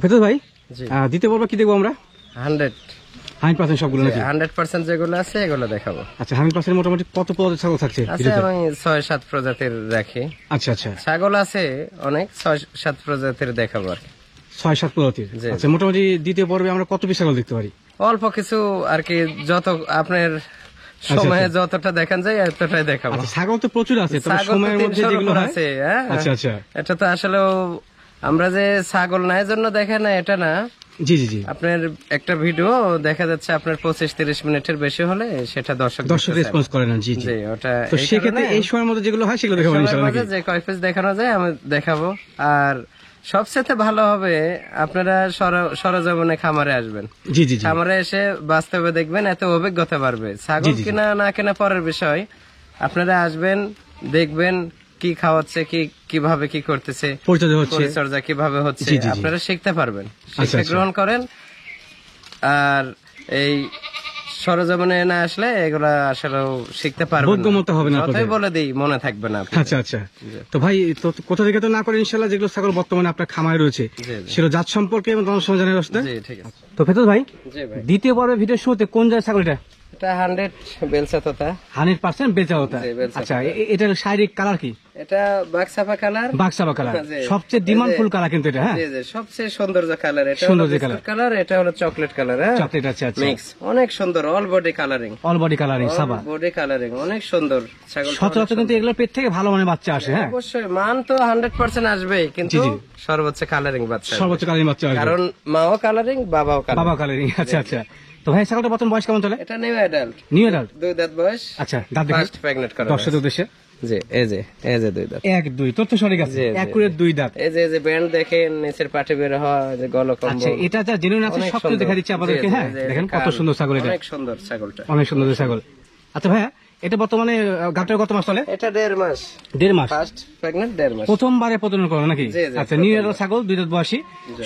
ফেরদৌস ভাই দ্বিতীয় পর্ব কি দেখবো আমরা? 100% সবগুলো নাকি? 100% যেগুলো আছে এগুলো দেখাবো। আচ্ছা 100% মোটামুটি কত প্রজাতির ছাগল থাকছে? আচ্ছা আমি 6-7 প্রজাতির রাখি। আচ্ছা আচ্ছা ছাগল আছে অনেক, 6-7 প্রজাতির দেখাবো আর কি। 6-7 প্রজাতির। আচ্ছা মোটামুটি দ্বিতীয় পর্বে আমরা কত পিস ছাগল দেখতে পারি? অল্প কিছু আর কি, যত আপনার সময়ে যতটা দেখান যায় এতটাই দেখাবো। ছাগল তো প্রচুর আছে, তবে সময়ের মধ্যে যেগুলো আছে। আচ্ছা আচ্ছা, এটা তো আসলে আমরা যে ছাগল নাই জন্য দেখে না এটা না। জি জি জি, আপনার একটা ভিডিও দেখা যাচ্ছে আপনার 25-30 মিনিটের বেশি হলে সেটা দর্শক রেসপন্স করে না। জি জি, ওটা তো সেক্ষেত্রে এই সময়ের মধ্যে যেগুলো হয় সেগুলো দেখাবো ইনশাআল্লাহ। যে কয় পিস দেখানো যায় আমি দেখাবো। আর সবচেয়ে ভালো হবে আপনারা সরজমিনে খামারে আসবেন। জি জি, খামারে এসে বাস্তবে দেখবেন, এত অভিজ্ঞতা বাড়বে। ছাগল কিনা না কেনা পরের বিষয়, আপনারা আসবেন দেখবেন কি খাওয়াচ্ছে, কিভাবে কি করতেছে, পরিচর্যা কিভাবে হচ্ছে, আপনারা শিখতে পারবেন। শিক্ষা গ্রহণ করেন। আর এই সরজমিনে না আসলে এগুলা আসলে শিখতে পারবেন না, কথাই বলে দিই মনে থাকবে না। আচ্ছা আচ্ছা, তো ভাই তো কোথা থেকে তো না করে ইনশাআল্লাহ যেগুলো ছাগল বর্তমানে আপনার খামারে রয়েছে সেগুলো জাত সম্পর্কে এবং তোমার সঙ্গে জানার রাস্তা। জি ঠিক আছে। তো ফেরদৌস ভাই দ্বিতীয় পর্বের ভিডিও শুরুতে কোন জাতের ছাগল এটা? এটা 100 বেলচা তোতা। 100% বেলচা তোতা। আচ্ছা এটার শারীরিক কালার কি? এটা বাকসাফা কালার। বাকসাফা কালার সবচেয়ে ডিমান্ডফুল কালার কিন্তু এটা। হ্যাঁ জি জি, সবচেয়ে সৌন্দর্য কালার এটা। সৌন্দর্য কালার এটা হলো চকলেট কালার। হ্যাঁ চকলেট। আচ্ছা আচ্ছা, মিক্স অনেক সুন্দর, all body colouring. All body colouring, সাবা বডি কালারিং অনেক সুন্দর ছাগল। সচরাচর কিন্তু এগুলোর পেট থেকে ভালো মানের বাচ্চা আসে। হ্যাঁ অবশ্যই মান তো 100% আসবেই, কিন্তু সর্বোচ্চ কালারিং বাচ্চা, সর্বোচ্চ কালারিং বাচ্চা আসবে, কারণ মাও কালারিং বাবাও কালারিং। আচ্ছা আচ্ছা, তো ভাই ছাগলটা বর্তমান বয়স কেমন চলে? এটা নিউ অ্যাডাল্ট 2 দাঁত বয়স। আচ্ছা দাঁত দেখে ফার্স্ট প্রেগন্যান্ট করা দর্শকদের উদ্দেশ্যে। জি এই যে 2 দাঁত, 1-2 তথ্য সঠিক আছে, একুরেট 2 দাঁত। এই যে ব্যান্ড দেখেন, নিচের পাটে বের হয়, যে গলকম্বল। আচ্ছা এটা যা জেনুইন আছে সব কিছু দেখা দিচ্ছে আপনাদেরকে। হ্যাঁ দেখেন কত সুন্দর ছাগল, এটা অনেক সুন্দর ছাগলটা, অনেক সুন্দর ছাগল। আচ্ছা ভাইয়া এটা বর্তমানে গাবটার কত মাস চলে? এটা 1.5 মাস। 1.5 মাস ফার্স্ট প্রেগন্যান্ট 1.5 মাস, প্রথমবারে প্রজনন করে নাকি? আচ্ছা নিউ ইয়ার ছাগল 2 দাঁত বয়সী।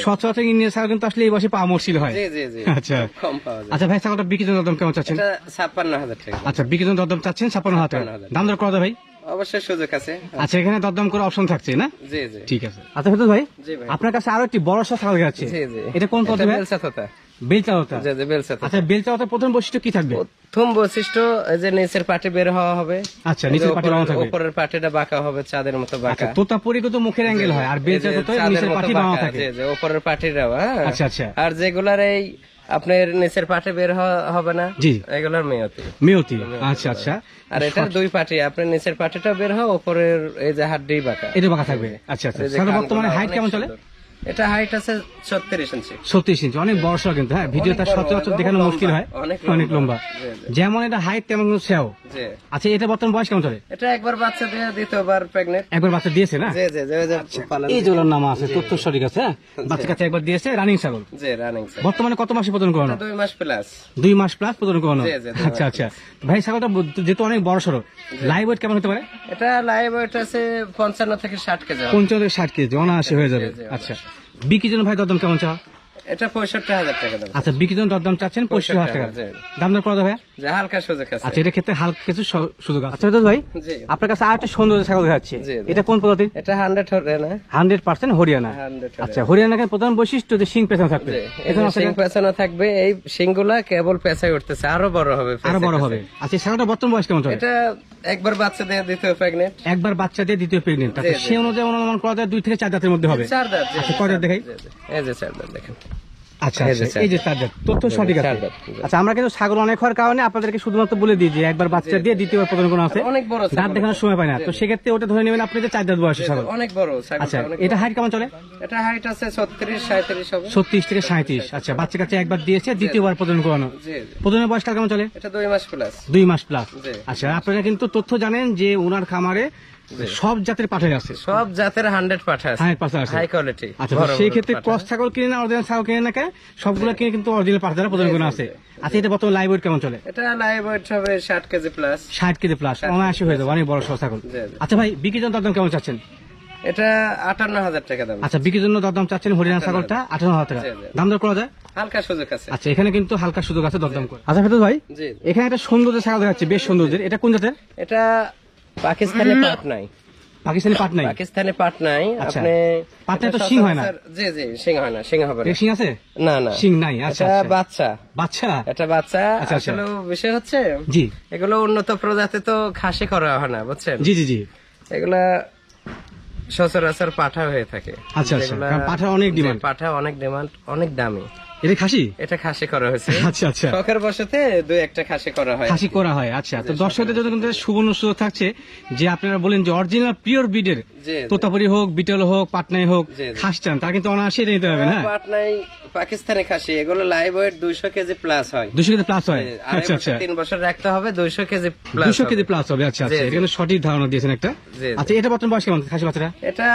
সচরাচর ইন্ডিয়ান ছাগল কিন্তু আসলে এই বয়সে পাওয়া মুশকিল হয়। জি জি জি, আচ্ছা কম পাওয়া যায়। আচ্ছা ভাই ছাগলটা বিক্রির জন্য দাম কেমন চাচ্ছেন? এটা 56,000 টাকা। আচ্ছা বিক্রির জন্য দরদাম চাচ্ছেন 56,000 টাকা। দাম দর করা যায় ভাই? অবশ্যই সুযোগ আছে। আচ্ছা এখানে দরদাম করে অপশন থাকছে না? জি জি ঠিক আছে। আচ্ছা ফেরদৌস ভাই আপনার কাছে আরো একটি বড় ছাগল আছে। জি জি, এটা কোন পদ্ধতি? বেলচা তোতা। বেলচা তোতা। জি জি, বেলচা তোতা। আচ্ছা বেলচা তোতার প্রথম বৈশিষ্ট্য কি থাকবে? প্রথম বৈশিষ্ট্য যে নিচের পাটে বের হওয়া হবে। আচ্ছা নিচের পাটে বাঁকা থাকবে, উপরের পাটেটা বাঁকা হবে, চাঁদের মতো বাঁকা। তোতা পরিগত মুখের অ্যাঙ্গেল হয়, আর বেলচা তোতা নিচের পাটি বাঁকা থাকে। জি জি, উপরের পাটিটাও। আচ্ছা আচ্ছা, আর যেগুলার এই আপনার নিচের পাটে বের হবে না, জি এগুলার মেয়তি। আচ্ছা আচ্ছা, আর এটার 2 পাটি, আপনার নিচের পাটিটা বের হয়, উপরের এই যে হাড্ডি বাঁকা, এটা বাঁকা থাকবে। আচ্ছা আচ্ছা, বর্তমানে হাইট কেমন চলে? এটা হাইট আছে 36 ইঞ্চি। 36 ইঞ্চি, অনেক বড় সড় কিন্তু। হ্যাঁ ভিডিওটা সচরাচর দেখানো মুশকিল হয়, অনেক লম্বা। যেমন এটা হাইট তেমন সেও। আচ্ছা এটা বর্তমান বয়স কেমন চলে? এটা একবার বাচ্চা দিয়ে দ্বিতীয়বার প্রেগন্যান্ট। একবার বাচ্চা দিয়েছে না? জি জি, এই জলের নাম আছে, তথ্য সঠিক আছে। বাচ্চা কাছে একবার দিয়েছে, রানিং ছাগল। জি রানিং ছাগল। বর্তমানে কত মাসে প্রজনন করানো? 2 মাস প্লাস। 2 মাস প্লাস প্রজনন করানো। আচ্ছা আচ্ছা ভাই ছাগলটা যেহেতু অনেক বড় সড়ো, লাইভ ওয়েট কেমন হতে পারে? এটা লাইভ ওয়েট আছে 55 থেকে 60 কেজি। 55 থেকে 60 কেজি অনায়াসে হয়ে যাবে। আচ্ছা বিক্রির জন্য ভাই দরদাম কেমন চা? এটা 65,000 টাকা দাম। আচ্ছা বিক্রির জন্য দরদাম চাচ্ছেন 65,000 টাকা। দাম দর করা যাবে? যে হালকা সুযোগ আছে। আচ্ছা এটা ক্ষেত্রে হালকা কিছু সুযোগ আছে। আচ্ছা ভাই আপনার কাছে আর একটা সুন্দর ছাগল দেখাচ্ছি, এটা কোন প্রজাতির? এটা 100 হরিয়ানা। 100% হরিয়ানা। আচ্ছা হরিয়ানার প্রধান বৈশিষ্ট্য যে শিং পেছনে থাকবে। এখানে শিং পেছনে থাকবে, এই শিংগুলা কেবল পেছায় উঠতেছে, আরো বড় হবে। আচ্ছা ছাগলটা বর্তমান বয়স কেমন চলে? এটা একবার বাচ্চা দিয়ে দ্বিতীয় প্রেগন্যান্ট। একবার বাচ্চা দিয়ে দ্বিতীয় প্রেগন্যান্ট। আচ্ছা সেই অনুযায়ী অনুমান করা যায় 2 থেকে 4 দাঁতের মধ্যে হবে। 4 দাঁত। আচ্ছা কয় দাঁত দেখাই? এই যে 4 দাঁত দেখেন। আচ্ছা এই যে 4 দাঁত, তথ্য সঠিক আছে। আচ্ছা আমরা কিন্তু ছাগল অনেক হওয়ার কারণে আপনাদেরকে শুধুমাত্র বলে দিই যে একবার বাচ্চা দিয়ে দ্বিতীয়বার প্রজনন করা আছে, অনেক বড় দাঁত দেখানোর সময় পায় না, তো সেক্ষেত্রে ওটা ধরে নেবেন আপনি যে 4 দাঁত বয়সী ছাগল, অনেক বড় ছাগল। আচ্ছা এটা হাইট কেমন চলে? এটা হাইট আছে 36-37 হবে। 36 থেকে 37। আচ্ছা বাচ্চা কাছে একবার দিয়েছে, দ্বিতীয়বার প্রজনন করানো। প্রজননের বয়স কেমন চলে? এটা 2 মাস প্লাস। 2 মাস প্লাস। আচ্ছা আপনারা কিন্তু তথ্য জানেন যে ওনার খামারে সব জাতের পাঠা আছে, সব জাতের 100 পাঠা আছে, 100% আছে, হাই কোয়ালিটি। আচ্ছা সেই ক্ষেত্রে ক্রস ছাগল কিনে না অরিজিনাল ছাগল কিনে না, সবগুলো কিনে কিন্তু অরিজিনাল পাঠা দ্বারা প্রজনন করা আছে। আচ্ছা এটা বর্তমানে লাইভ ওয়েট কেমন চলে? এটা লাইভ ওয়েট হবে 60 কেজি প্লাস। 60 কেজি প্লাস অনায়াসে হয়ে যাবে, অনেক বড় সড় ছাগল। আচ্ছা ভাই বিক্রির জন্য দরদাম কেমন চাচ্ছেন? এটা 58,000 টাকা দাম। আচ্ছা বিক্রির জন্য দরদাম চাচ্ছেন হরিয়ানা ছাগলটা 58,000 টাকা। দাম দর করা যায়? হালকা সুযোগ আছে। আচ্ছা এখানে কিন্তু হালকা সুযোগ আছে দরদাম করে। আচ্ছা ফেরদৌস ভাই এখানে একটা সৌন্দর্য ছাগল দেখাচ্ছে, বেশ সৌন্দর্যের, এটা কোন জাতের? এটা পাকিস্তানি পাট নাই। পাকিস্তানি পাট নাই? পাকিস্তানি পাট নাই। আচ্ছা। আপনি পাটে তো শিং হয় না? জি জি, শিং হয় না, শিং হবে না। শিং আছে? না না, শিং নাই। আচ্ছা এটা আচ্ছা। বাচ্চা, বাচ্চা? এটা বাচ্চা। আচ্ছা, আচ্ছা। আসলে বিষয় হচ্ছে জি এগুলো উন্নত প্রজাতি তো খাসি করা হয় না, বুঝছেন? জি জি জি। এগুলা সচরাচর পাঠা হয়ে থাকে। আচ্ছা আচ্ছা, যেগুলা- কারণ পাঠার অনেক ডিমান্ড। পাঠা অনেক ডিমান্ড, অনেক দামি। এটা খাসি? এটা খাসি করা হয়েছে। আচ্ছা আচ্ছা, শখের বসতে দুই একটা খাসি করা হয়। খাসি করা হয়। আচ্ছা, তো দর্শকদের জন্য কিন্তু সুবর্ণ সুযোগ থাকছে যে আপনারা বলেন যে অরিজিনাল পিওর ব্রিডের জি, জি। তোতাপুরি হোক, বিটল হোক, পাটনাই হোক, জি, জি। খাস চান তারা কিন্তু অনায়াসে এটা নিতে পারবেন। হ্যাঁ, পাট নাই, পাকিস্তানি খাসি, এগুলো লাইভ ওয়েট 200 কেজি প্লাস হয়। 200 কেজি প্লাস হয়। আচ্ছা আচ্ছা, 3 বছর রাখতে হবে, 200 কেজি প্লাস। 200 কেজি প্লাস হবে। আচ্ছা আচ্ছা, জি, জি। এটা কিন্তু সঠিক ধারণা দিয়েছেন একটা। জি, জি। আচ্ছা, এটা বর্তমান বয়স কেমন খাসি বাচ্চাটা? এটা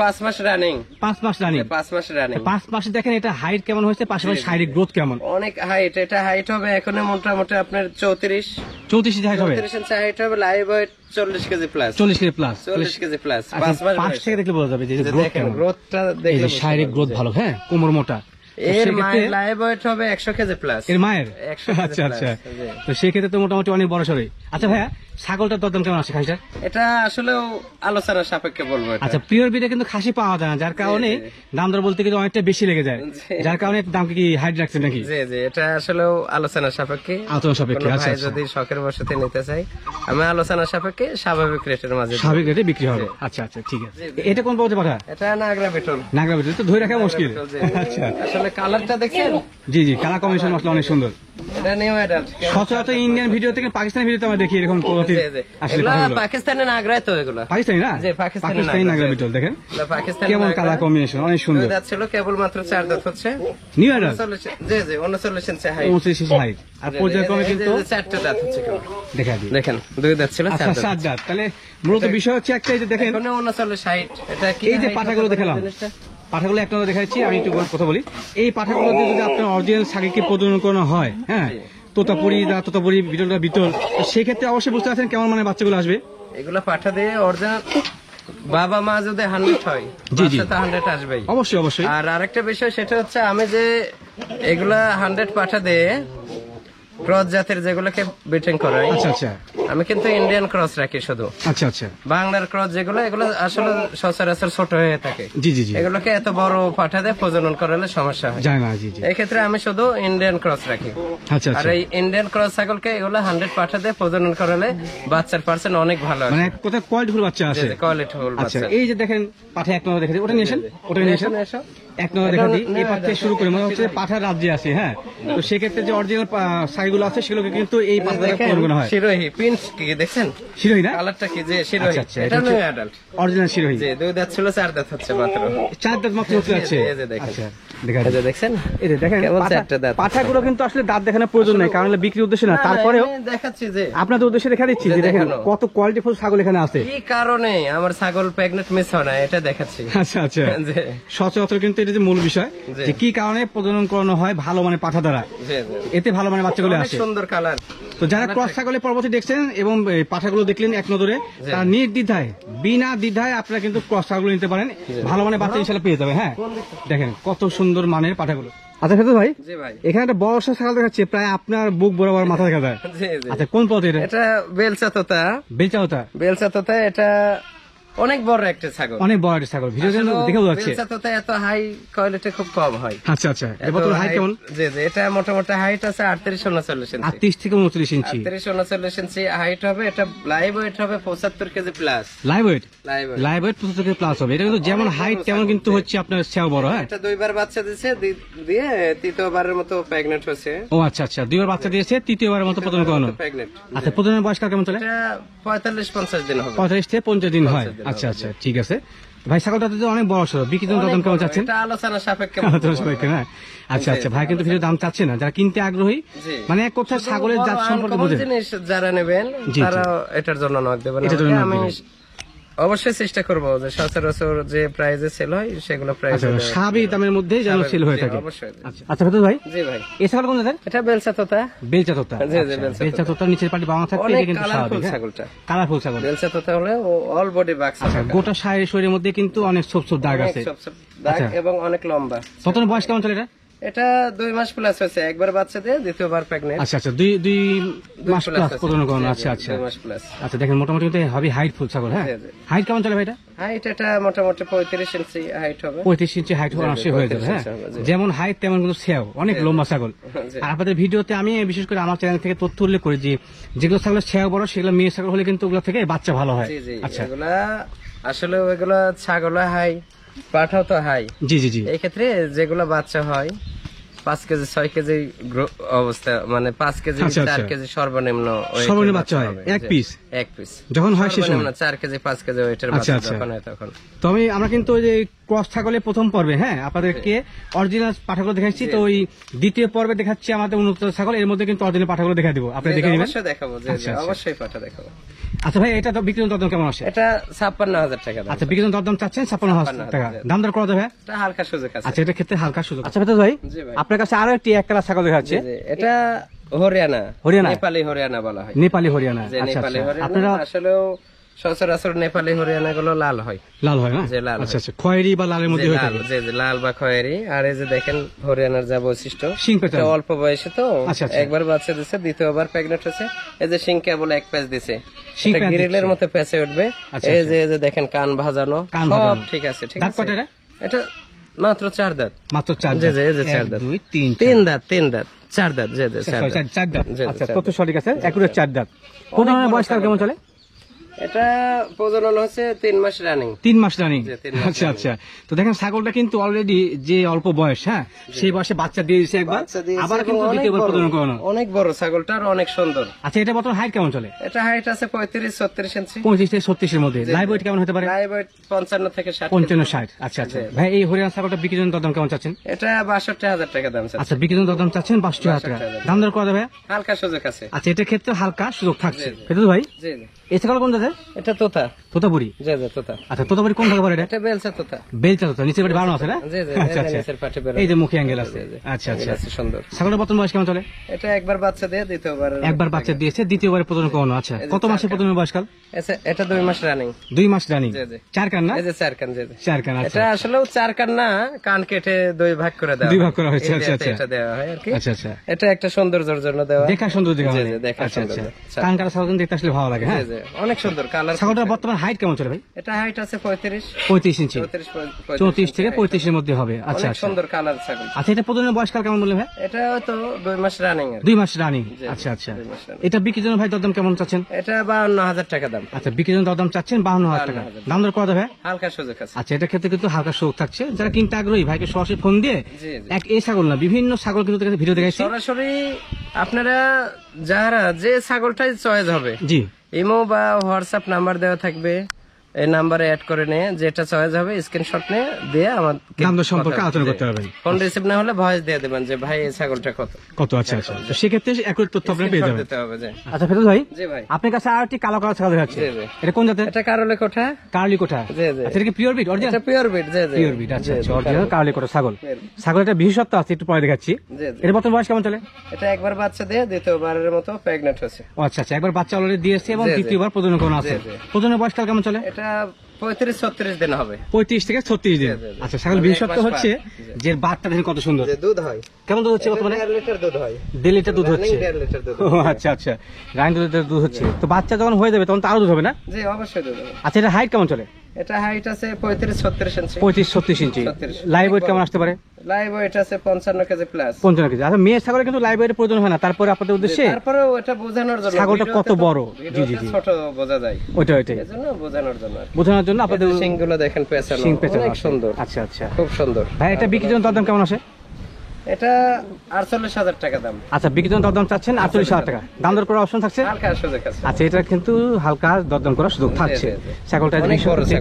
5 মাস রানিং। 5 মাস রানিং। 5 মাস রানিং। 5 মাসে দেখেন এটা হাইট কেমন হয়েছে, পাশাপাশি শারীরিক গ্রোথ কেমন? অনেক হাইট। এটা হাইট হবে এখন মোটামুটি আপনার 34 34 ইঞ্চি হাইট হবে। 34 ইঞ্চি হাইট হবে। Live weight 40 KG plus. 40 KG plus. 40 KG plus. আচ্ছা, 5 মাস পাশ বয়স। থেকে দেখলে বোঝা যাবে যে যে গ্রোথ দেখেন কেমন। গ্রোথটা এই দেখলে যে বুঝতে শারীরিক পারবেন গ্রোথ যে- ভালো, হ্যাঁ, কোমর মোটা। তো এর সেক্ষেত্রে মায়ের লাইভ ওয়েট হবে 100 কেজি প্লাস। এর মায়ের 100 কেজি আচ্ছা প্লাস। আচ্ছা, জি। তো সেক্ষেত্রে তো মোটামুটি অনেক বড় সরই। আচ্ছা ভাইয়া, ছাগলটার দরদাম কেমন আছে খাসিটার? এটা আসলেও আলোচনার সাপেক্ষে বলবো এটা। আচ্ছা, পিওর বিটে কিন্তু খাসি পাওয়া যায় না, যার কারণে দাম দর বলতে কিন্তু অনেকটা বেশি লেগে যায়, জি। যার কারণে দাম কি হাইট রাখছে নাকি? জি জি, এটা আসলেও আলোচনার সাপেক্ষে। আলোচনা সাপেক্ষে। কোনো আচ্ছা ভাই আচ্ছা, যদি শখের বসতে নিতে চাই, আমি আলোচনার সাপেক্ষে স্বাভাবিক রেটের মাঝে দিই। স্বাভাবিক রেটে বিক্রি হবে। আচ্ছা আচ্ছা, ঠিক আছে। এটা কোন পথে পাঠা? এটা নাগরা বেটল। নাগরা বিটে তো ধরে রাখা মুশকিল। জি। আচ্ছা, আসলে কালারটা দেখেন, জি জি, কালার কম্বিনেশন মশলা অনেক সুন্দর। এটা নিউ অ্যাডাল্ট। সচরাচর ইন্ডিয়ান ভিডিও থেকে পাকিস্তানি ভিডিওতে আমরা দেখি এরকম কোয়ালিটির আসলে এগুলা পাঠাগুলো। পাকিস্তানি নাগরায় তো এগুলা। পাকিস্তানি না? জি, পাকিস্তানি পাকিস্তানি নাগরা নাগরা। বিটল দেখেন এগুলা পাকিস্তানি কেমন নাগরা। কালার কম্বিনেশন, অনেক সুন্দর। দুই দাঁত ছিল, কেবল মাত্র 4 দাঁত হচ্ছে। নিউ অ্যাডাল্ট 39 জি জি, 39 ইঞ্চি হাইট। 29 ইঞ্চি হাইট, আর পর্যায়ক্রমে কিন্তু 4টা দাঁত হচ্ছে কেবল। দেখা দিই। দেখেন দুই দাঁত ছিল, 4 আচ্ছা, দাঁত। 7 দাঁত। তাহলে মূলত বিষয় হচ্ছে একটা, এই যে দেখেন এখন 39 হাইট। এটা কি এই যে height পাঠাগুলো হতে পারে দেখালাম, জিনিসটা? পাঠাগুলো একটা দেখাচ্ছি, আমি একটু কথা বলি। এই পাঠাগুলো দিয়ে যদি আপনার অরিজিনাল ছাগলকে প্রজনন করানো হয়, হ্যাঁ, তোতাপুরি বিটলটা বিটল, তো সেক্ষেত্রে অবশ্যই বুঝতে পারছেন কেমন মানে বাচ্চাগুলো আসবে। এগুলা পাঠা দিয়ে অরিজিনাল বাবা মা যদি 100 হয়, জি, জি। বাচ্চা তো 100 আসবেই। অবশ্যই অবশ্যই। আর আরেকটা বিষয় সেটা হচ্ছে, আমি যে এগুলা 100 পাঠা দিয়ে ক্রস জাতের যেগুলোকে ব্রিডিং করাই, আচ্ছা আচ্ছা আমি কিন্তু ইন্ডিয়ান ক্রস রাখি শুধু। আচ্ছা আচ্ছা, বাংলার ক্রস যেগুলো, এগুলো আসলে সচরাচর ছোট হয়ে থাকে। জি জি জি, এগুলোকে এত বড় পাঠা দিয়ে প্রজনন করালে সমস্যা হয়। জানি না, জি জি, এই ক্ষেত্রে আমি শুধু ইন্ডিয়ান ক্রস রাখি। আচ্ছা আর আচ্ছা, এই ইন্ডিয়ান ক্রস ছাগলকে এগুলো 100 পাঠা দিয়ে প্রজনন করালে বাচ্চার পার্সেন্ট অনেক ভালো মানে আসে। কোথায় কোয়ালিটিফুল বাচ্চা আছে। কোয়ালিটি ফুল আচ্ছা, বাচ্চা। এই যে দেখেন পাঠা এক নম্বর দেখা দিই, ওটা নিয়ে আসেন, ওটা নিয়ে আসেন। এসো। এক নম্বর দেখা দিই, এই পাঠ থেকে শুরু করে মনে হচ্ছে পাঠার রাজ্যে আছে। হ্যাঁ, তো সেক্ষেত্রে যে অরিজিনাল সাইগুলো আছে সেগুলোকে কিন্তু এই পাঠা থেকে দেখেন, প্রজনন করা হয়। শিরোহী পিঞ্চ কি দেখছেন? শিরোহী না? কালারটা কি যে শিরোহী, আচ্ছা, আচ্ছা, এটা এটা নিউ হচ্ছে- অ্যাডাল্ট। অরিজিনাল শিরোহী। যে দুই দাঁত ছিল, 4 দাঁত হচ্ছে মাত্র। 4 দাঁত মাত্র হতে যাচ্ছে। এই যে দেখেন। আচ্ছা, দেখা এই যাচ্ছে। যে দেখছেন, এই যে দেখেন কেবল 4টা দাঁত। পাঠাগুলো কিন্তু আসলে দাঁত দেখানোর প্রয়োজন নেই, কারণ এগুলো বিক্রির উদ্দেশ্যে না। তারপরেও আমি দেখাচ্ছি যে আপনাদের উদ্দেশ্যে দেখা দিচ্ছি যে যে দেখেন দেখানো। কত কোয়ালিটিফুল ছাগল এখানে আছে। কি কারণে আমার ছাগল প্রেগনেন্ট মিস হয় না, এটা দেখাচ্ছি। আচ্ছা আচ্ছা, যে সচরাচর কিন্তু এটা যে মূল বিষয়, জি। যে কি কারণে প্রজনন করানো হয় ভালো মানে পাঠা দ্বারা, যে এতে ভালো মানে বাচ্চাগুলো অনেক আসে। সুন্দর কালার। তো যারা ক্রস ছাগলের পরবর্তী দেখছেন এবং এই পাঠাগুলো দেখলেন এক নজরে, তারা নির্দ্বিধায় বিনা দ্বিধায় আপনারা কিন্তু ক্রস ছাগল নিতে পারেন, ভালো মানে বাচ্চা ইনশাল্লাহ পেয়ে যাবে। হ্যাঁ, দেখেন কত সুন্দর মানের পাঠাগুলো। আচ্ছা খেতে ভাই, জি ভাই। এখানে একটা বড় ছাগল দেখাচ্ছে, প্রায় আপনার বুক বরাবর মাথা দেখা যায়। জি জি। আচ্ছা, কোন পথে এটা? এটা বেলচা তোতা। বেলচা ওটা বেলচা তোতা, এটা অনেক বড় একটা ছাগল। অনেক বড় একটা ছাগল, ভিডিও দেখে বোঝা যাচ্ছে। বেলচা তোতা এত হাই কোয়ালিটি খুব কম হয়। আচ্ছা আচ্ছা, এবার তোর হাইট কেমন? জি জি, এটা মোটামুটি হাইট আছে 38-39 ইঞ্চি। 38 থেকে 39 ইঞ্চি 38-39 ইঞ্চি হাইট হবে। এটা লাইভ ওয়েট হবে 75 KG plus. Live weight. Live weight. Live weight 75 থেকে প্লাস হবে। এটা কিন্তু যেমন হাইট তেমন কিন্তু হচ্ছে আপনার সেও বড়। হ্যাঁ, এটা দুইবার বাচ্চা দিয়েছে, দিয়ে তৃতীয়বারের মতো প্রেগনেন্ট হয়েছে। ও আচ্ছা আচ্ছা, দুইবার বাচ্চা দিয়েছে, তৃতীয়বারের মতো প্রজনন করানো। প্রেগনেন্ট। আচ্ছা, প্রজননের বয়সকাল কেমন চলে? এটা 45-50 দিন হবে। 45 থেকে 50 দিন হয়। 50 দিন আচ্ছা হবে, আচ্ছা, ঠিক আছে ভাই। ছাগলটা তো অনেক বড় সড়ো, বিক্রির জন্য দাম কেমন চাচ্ছেন? এটা আলোচনা সাপেক্ষে আলোচনা সাপেক্ষে, হ্যাঁ। আচ্ছা আচ্ছা, ভাই কিন্তু ভিডিও দাম চাচ্ছে না, যারা কিনতে আগ্রহী, জি। মানে এক কথা ছাগলের জাত সম্পর্কে আনকমন বোঝেন। জিনিস যারা নেবেন জি, জি। তারা এটার জন্য নক দেবেন। এটার জন্য আমাকে। knock আমি দিবেন। অবশ্যই চেষ্টা করবো যে সচরাচর যে প্রাইজে সেল হয় সেগুলো প্রাইস। আচ্ছা, স্বাভাবিক দামের মধ্যেই যেন সেল হয়ে থাকে। অবশ্যই। আচ্ছা আচ্ছা ফেরদৌস ভাই, জি ভাই। এই ছাগল কোন জাতের? এটা বেলচা তোতা। বেলচা তোতা। জি, জি, আচ্ছা, বেলচা বেলচা তোতার নিচের পাটি বামা থাকতে অনেক এটা কিন্তু কালারফুল স্বাভাবিক। ছাগলটা। কালারফুল ছাগল। বেলচা তোতা হলে অল বডি বাক্স। আচ্ছা, গোটা শরীরের মধ্যে কিন্তু অনেক ছোপ ছোপ দাগ অনেক আছে। সব দাগ আচ্ছা। এবং অনেক লম্বা। ততন বয়স কেমন চলে এটা? এটা 2 মাস প্লাস হয়েছে, একবার বাচ্চা দিয়ে দ্বিতীয়বার প্রেগনেন্ট। আচ্ছা আচ্ছা, দুই মাস প্লাস প্রজনন করানো। আচ্ছা আচ্ছা 2 মাস প্লাস। আচ্ছা দেখেন মোটামুটি কিন্তু হাবি হাইট ফুল ছাগল। হ্যাঁ, হাইট কেমন চলে ভাই এটা? হাইট এটা মোটামুটি 35 ইঞ্চি হাইট হবে। 35 ইঞ্চি হাইট অবশ্যই হয়ে যাবে। হ্যাঁ, যেমন হাইট তেমন কিন্তু সেও অনেক লম্বা ছাগল। আর আপনাদের ভিডিওতে আমি বিশেষ করে আমার চ্যানেল থেকে তথ্য উল্লেখ করি যে যেগুলো ছাগলের সেও বড় সেগুলো মেয়ে ছাগল হলে কিন্তু ওগুলো থেকে বাচ্চা ভালো হয়। আচ্ছা, এগুলা আসলে ওইগুলা ছাগল হাই, পাঠাও তো হাই। জি জি জি। এই ক্ষেত্রে যেগুলো বাচ্চা হয় 5 কেজি 6 কেজি অবস্থা, মানে 5 কেজি 4 কেজি সর্বনিম্ন বাচ্চা হয় এক পিস যখন হয় সেই সময় 4 কেজি 5 কেজি ওয়েটের বাচ্চা যখন হয় তখন। তবে আমরা কিন্তু ওই যে ক্রস ছাগলের প্রথম পর্বে হ্যাঁ আপনাদেরকে অরিজিনাল পাঠাগুলো দেখাচ্ছি, তো ওই দ্বিতীয় পর্বে দেখাচ্ছি আমাদের উন্নত ছাগল, এর মধ্যে কিন্তু অরিজিনাল পাঠাগুলো দেখা দিব, আপনি দেখে নেবেন। অবশ্যই দেখাবো, অবশ্যই পাঠা দেখাবো। আচ্ছা ভাই, এটা তো বিক্রির দরদাম কেমন আসে? এটা 56,000 টাকা। আচ্ছা, বিক্রির দরদাম চাচ্ছেন 56,000 টাকা, দাম দর করা যাবে? এটা হালকা সুযোগ আছে। আচ্ছা, এটা ক্ষেত্রে হালকা সুযোগ। আচ্ছা ভাই, আপনার কাছে আরো একটি এক কালার ছাগল দেখাচ্ছে, এটা হরিয়ানা, নেপালি হরিয়ানা বলা হয়। নেপালি হরিয়ানা। আচ্ছা, আপনারা আসলেও সচরাচর নেপালি হরিয়ানা গুলো লাল হয়। লাল হয় না? আচ্ছা আচ্ছা, খয়েরি বা লালের মধ্যে হয়ে থাকে। লাল বা খয়েরি। আর এই যে দেখেন হরিয়ানার যা বৈশিষ্ট্য, এটা অল্প বয়সে তো একবার বাচ্চা দিচ্ছে, দ্বিতীয়বার প্রেগনেন্ট হচ্ছে। এই যে শিং কেবল এক প্যাচ দিছে, গ্রিলের মতো প্যাচে উঠবে। এই যে দেখেন কান ভাজানো, সব ঠিক আছে। ঠিক আছে, এটা মাত্র 4 দাঁত। মাত্র 4 দাঁত? জি জি, 4 দাঁত। 3 দাঁত 4 দাঁত। জি জি, 4 দাঁত। আচ্ছা, কত সঠিক আছে, একুরেট 4 দাঁত। প্রজননের বয়সকাল কেমন চলে? এটা প্রজনন হচ্ছে 3 মাস রানিং। 3 মাস রানিং। আচ্ছা আচ্ছা, তো দেখেন ছাগলটা কিন্তু অলরেডি যে অল্প বয়স, হ্যাঁ সেই বয়সে বাচ্চা দিয়ে দিয়েছে একবার, আবার কিন্তু দ্বিতীয়বার প্রজনন করানো। অনেক বড় ছাগলটা আর অনেক সুন্দর। আচ্ছা, এটা বর্তমান হাইট কেমন চলে? এটা হাইট আছে 35-36 ইঞ্চি। 35 থেকে 36 এর মধ্যে। লাইভ ওয়েট কেমন হতে পারে? লাইভ ওয়েট 55 থেকে 60। 55-60। আচ্ছা আচ্ছা ভাই, এই হরিয়ানা ছাগলটা বিক্রির জন্য দরদাম কেমন চাচ্ছেন? এটা 62,000 টাকা দাম চাচ্ছেন। আচ্ছা, বিক্রির জন্য দরদাম চাচ্ছেন 62,000 টাকা, দাম দর করা যাবে? হালকা সুযোগ আছে। আচ্ছা, এটার ক্ষেত্রে হালকা সুযোগ থাকছে। ফেরদৌস ভাই, জি জি, এই ছাগল কোন জাতের? এটা তোতা। তোতাপুরি? জি জি, তোতা। আচ্ছা, তোতাপুরি কোন ভাগে পড়ে এটা? এটা বেলচা তোতা। বেলচা তোতা, নিচের পাটি বাড়ানো আছে না? জি জি, আচ্ছা আচ্ছা, নিচের পাটি বের, এই যে মুখে অ্যাঙ্গেল আছে। আচ্ছা আচ্ছা, সুন্দর। ছাগলের বর্তমান বয়স কেমন চলে? এটা একবার বাচ্চা দিয়ে দ্বিতীয়বার, একবার বাচ্চা দিয়েছে, দ্বিতীয়বার প্রজনন করানো। আচ্ছা, কত মাসের প্রজনন বয়সকাল? এটা 2 মাস রানিং। 2 মাস রানিং। 4 কান না? এই যে 4 কান। জি জি, 4 কান। আচ্ছা, এটা আসলেও 4 কান না, কান কেটে 2 ভাগ করে দেওয়া, 2 ভাগ করা হয়েছে। আচ্ছা আচ্ছা, এটা দেওয়া হয় আর কি। আচ্ছা আচ্ছা, এটা একটা সৌন্দর্যের জন্য দেওয়া, দেখা সুন্দর দেখা মানে। দেখা সুন্দর। কান কাটা ছাগল দেখতে আসলে ভালো লাগে। হ্যাঁ, অনেক সুন্দর কালার। ছাগলটার বর্তমান হাইট কেমন চলে ভাই? এটা হাইট আছে 35 ইঞ্চি। 34 থেকে 35 এর মধ্যে হবে। আচ্ছা, সুন্দর কালার ছাগল। আচ্ছা, এটা প্রজননের বয়সকাল কেমন বললেন ভাই? এটা তো 2 মাস রানিং। 2 মাস রানিং। আচ্ছা আচ্ছা, এটা বিক্রির জন্য ভাই দরদাম কেমন চাচ্ছেন? এটা 52,000 টাকা দাম। আচ্ছা, বিক্রির জন্য দরদাম চাচ্ছেন 52,000 টাকা, দাম দর করা যাবে? হালকা সুযোগ আছে। আচ্ছা, এটা ক্ষেত্রে কিন্তু হালকা সুযোগ থাকছে। যারা কিনতে আগ্রহী ভাইকে সরাসরি ফোন দিয়ে, এই ছাগল না বিভিন্ন ছাগল কিন্তু ভিডিও দেখাচ্ছি, সরাসরি আপনারা যারা যে ছাগলটাই চয়েস হবে, জি, ইমো বা হোয়াটসঅ্যাপ নাম্বার দেওয়া থাকবে, এই নাম্বারে অ্যাড করে নিয়ে যেটা চয়েস হবে স্ক্রিনশট নিয়ে দিয়ে আমাদের দাম দর সম্পর্কে আলোচনা করতে হবে। ফোন রিসিভ না হলে ভয়েস দিয়ে দেবেন যে ভাই এই ছাগলটা কত। আচ্ছা আচ্ছা, তো সেক্ষেত্রে একুরেট তথ্য আপনি পেয়ে যাবেন। আচ্ছা ফেরদৌস ভাই, জি ভাই, আপনার কাছে আর একটি কালো কালো ছাগল দেখাচ্ছে, এটা কোন জাতের? এটা কারলি কোঠা। কারলি কোঠা। জি জি, আচ্ছা, এটা কি পিওর বিট? এটা পিওর বিট। জি জি, পিওর বিট। আচ্ছা আচ্ছা, অরিজিনাল কারলি কোঠা ছাগল। ছাগলটা বিশেষত্ব আছে, একটু পরে দেখাচ্ছি। এর বর্তমান বয়স কেমন চলে? এটা একবার বাচ্চা দিয়ে দ্বিতীয়বারের মতো প্রেগন্যান্ট হয়েছে। আচ্ছা আচ্ছা, একবার বাচ্চা অলরেডি দিয়েছে এবং দ্বিতীয়বার প্রজনন করানো আছে। প্রজননের বয়সকাল কেমন চলে? এটা 35-36 দিন হবে। 35 থেকে 36 দিন। আচ্ছা, ছাগল বিশেষত্ব হচ্ছে যে বাচ্চা দেখেন কত সুন্দর, দুধ হয়। কেমন দুধ হচ্ছে বর্তমানে? 1.5 লিটার দুধ হয়। 1.5 লিটার দুধ হচ্ছে। আচ্ছা আচ্ছা, রানিং দুধ হচ্ছে। তো বাচ্চা যখন হয়ে যাবে তখন তো আরো দুধ হবে না? জি, অবশ্যই দুধ হবে। আচ্ছা, এটা হাইট কেমন চলে? এটা হাইট আছে 35-36 ইঞ্চি। 35-36 ইঞ্চি। লাইভ ওয়েট কেমন আসতে পারে? লাইভ ওয়েট আছে 55 কেজি প্লাস। 55 কেজি। আচ্ছা, মেয়ের ছাগলে কিন্তু লাইভ ওয়েটের প্রয়োজন হয় না, তারপরে আপনাদের উদ্দেশ্যে তারপরেও এটা বোঝানোর জন্য ছাগলটা কত বড়, জি জি জি, ছোট বোঝা যায়, ওইটাই এজন্য বোঝানোর জন্য আপনাদের শিংগুলো দেখেন পেছানো, অনেক সুন্দর। আচ্ছা আচ্ছা, খুব সুন্দর ভাই। এটা বিক্রির জন্য দরদাম কেমন আসে? এটা 48,000 টাকা দাম। আচ্ছা, বিক্রির জন্য দরদাম চাচ্ছেন 48,000 টাকা, দাম দর করার অপশন থাকছে? হালকা সুযোগ আছে। আচ্ছা, এটা কিন্তু হালকা দরদাম করার সুযোগ থাকছে। ছাগলটা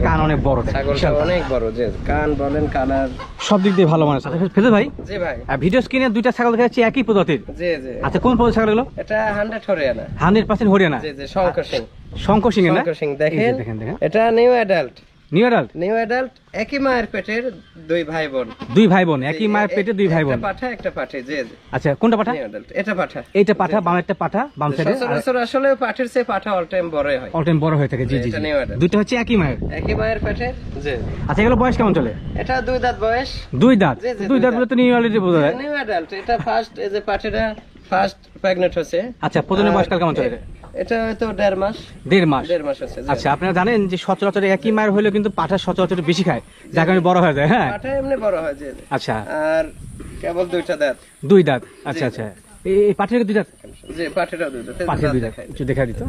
কান অনেক বড়, ছাগলটা অনেক বড়, যে কান বলেন কালার সব দিক দিয়ে ভালো মানের। ফেরদৌস ভাই, জি ভাই, ভিডিও স্ক্রিনে দুইটা ছাগল দেখাচ্ছি একই প্রজাতির। জি জি। আচ্ছা, কোন প্রজাতির ছাগল এগুলো? এটা 100 হরিয়ানা। 100% হরিয়ানা। জি জি, শঙ্কর সিং। শঙ্কর সিং এর না? দেখেন এটা new adult. New adult new adult, একই মায়ের পেটের দুই ভাই বোন। দুই ভাই বোন, একই মায়ের পেটে দুই ভাই বোন। একটা পাঠা একটা পাঠে। জি জি। আচ্ছা, কোনটা পাঠা? নিউ অ্যাডাল্ট, এটা পাঠা। এইটা পাঠা, বামেরটা পাঠা, বাম সাইডে। সচরাচর আসলে পাঠের চেয়ে পাঠা অল টাইম বড়ই হয়। অল টাইম বড় হয়ে থাকে। জি জি এটা জি। New adult. দুটো হচ্ছে একই মায়ের। একই মায়ের পেটের। জি। আচ্ছা, এগুলো বয়স কেমন চলে? এটা 2 দাঁত বয়স। 2 দাঁত। জি, জি, 2 দাঁত বলে তো নিউ অ্যাডাল্ট বোঝা যায়। নিউ অ্যাডাল্ট, এটা ফার্স্ট, এই যে পাঠিটা ফার্স্ট প্রেগন্যান্ট হচ্ছে। আচ্ছা, প্রজনন বয়সকাল কেমন চলে? এটা হয়তো 1.5 মাস। 1.5 মাস। 1.5 মাস আছে। আচ্ছা, আপনারা জানেন যে সচরাচর একই মায়ের হলেও কিন্তু পাঠা সচরাচর বেশি খায়, যার কারণে বড় হয়ে যায়। হ্যাঁ, পাঠা এমনি বড় হয়। জি। আচ্ছা, আর কেবল 2টা দাঁত। 2 দাঁত। আচ্ছা আচ্ছা, এই পাঠের 2 দাঁত। জি, পাঠিটাও 2 দাঁত। পাঠের 2 দাঁত একটু দেখা দিত।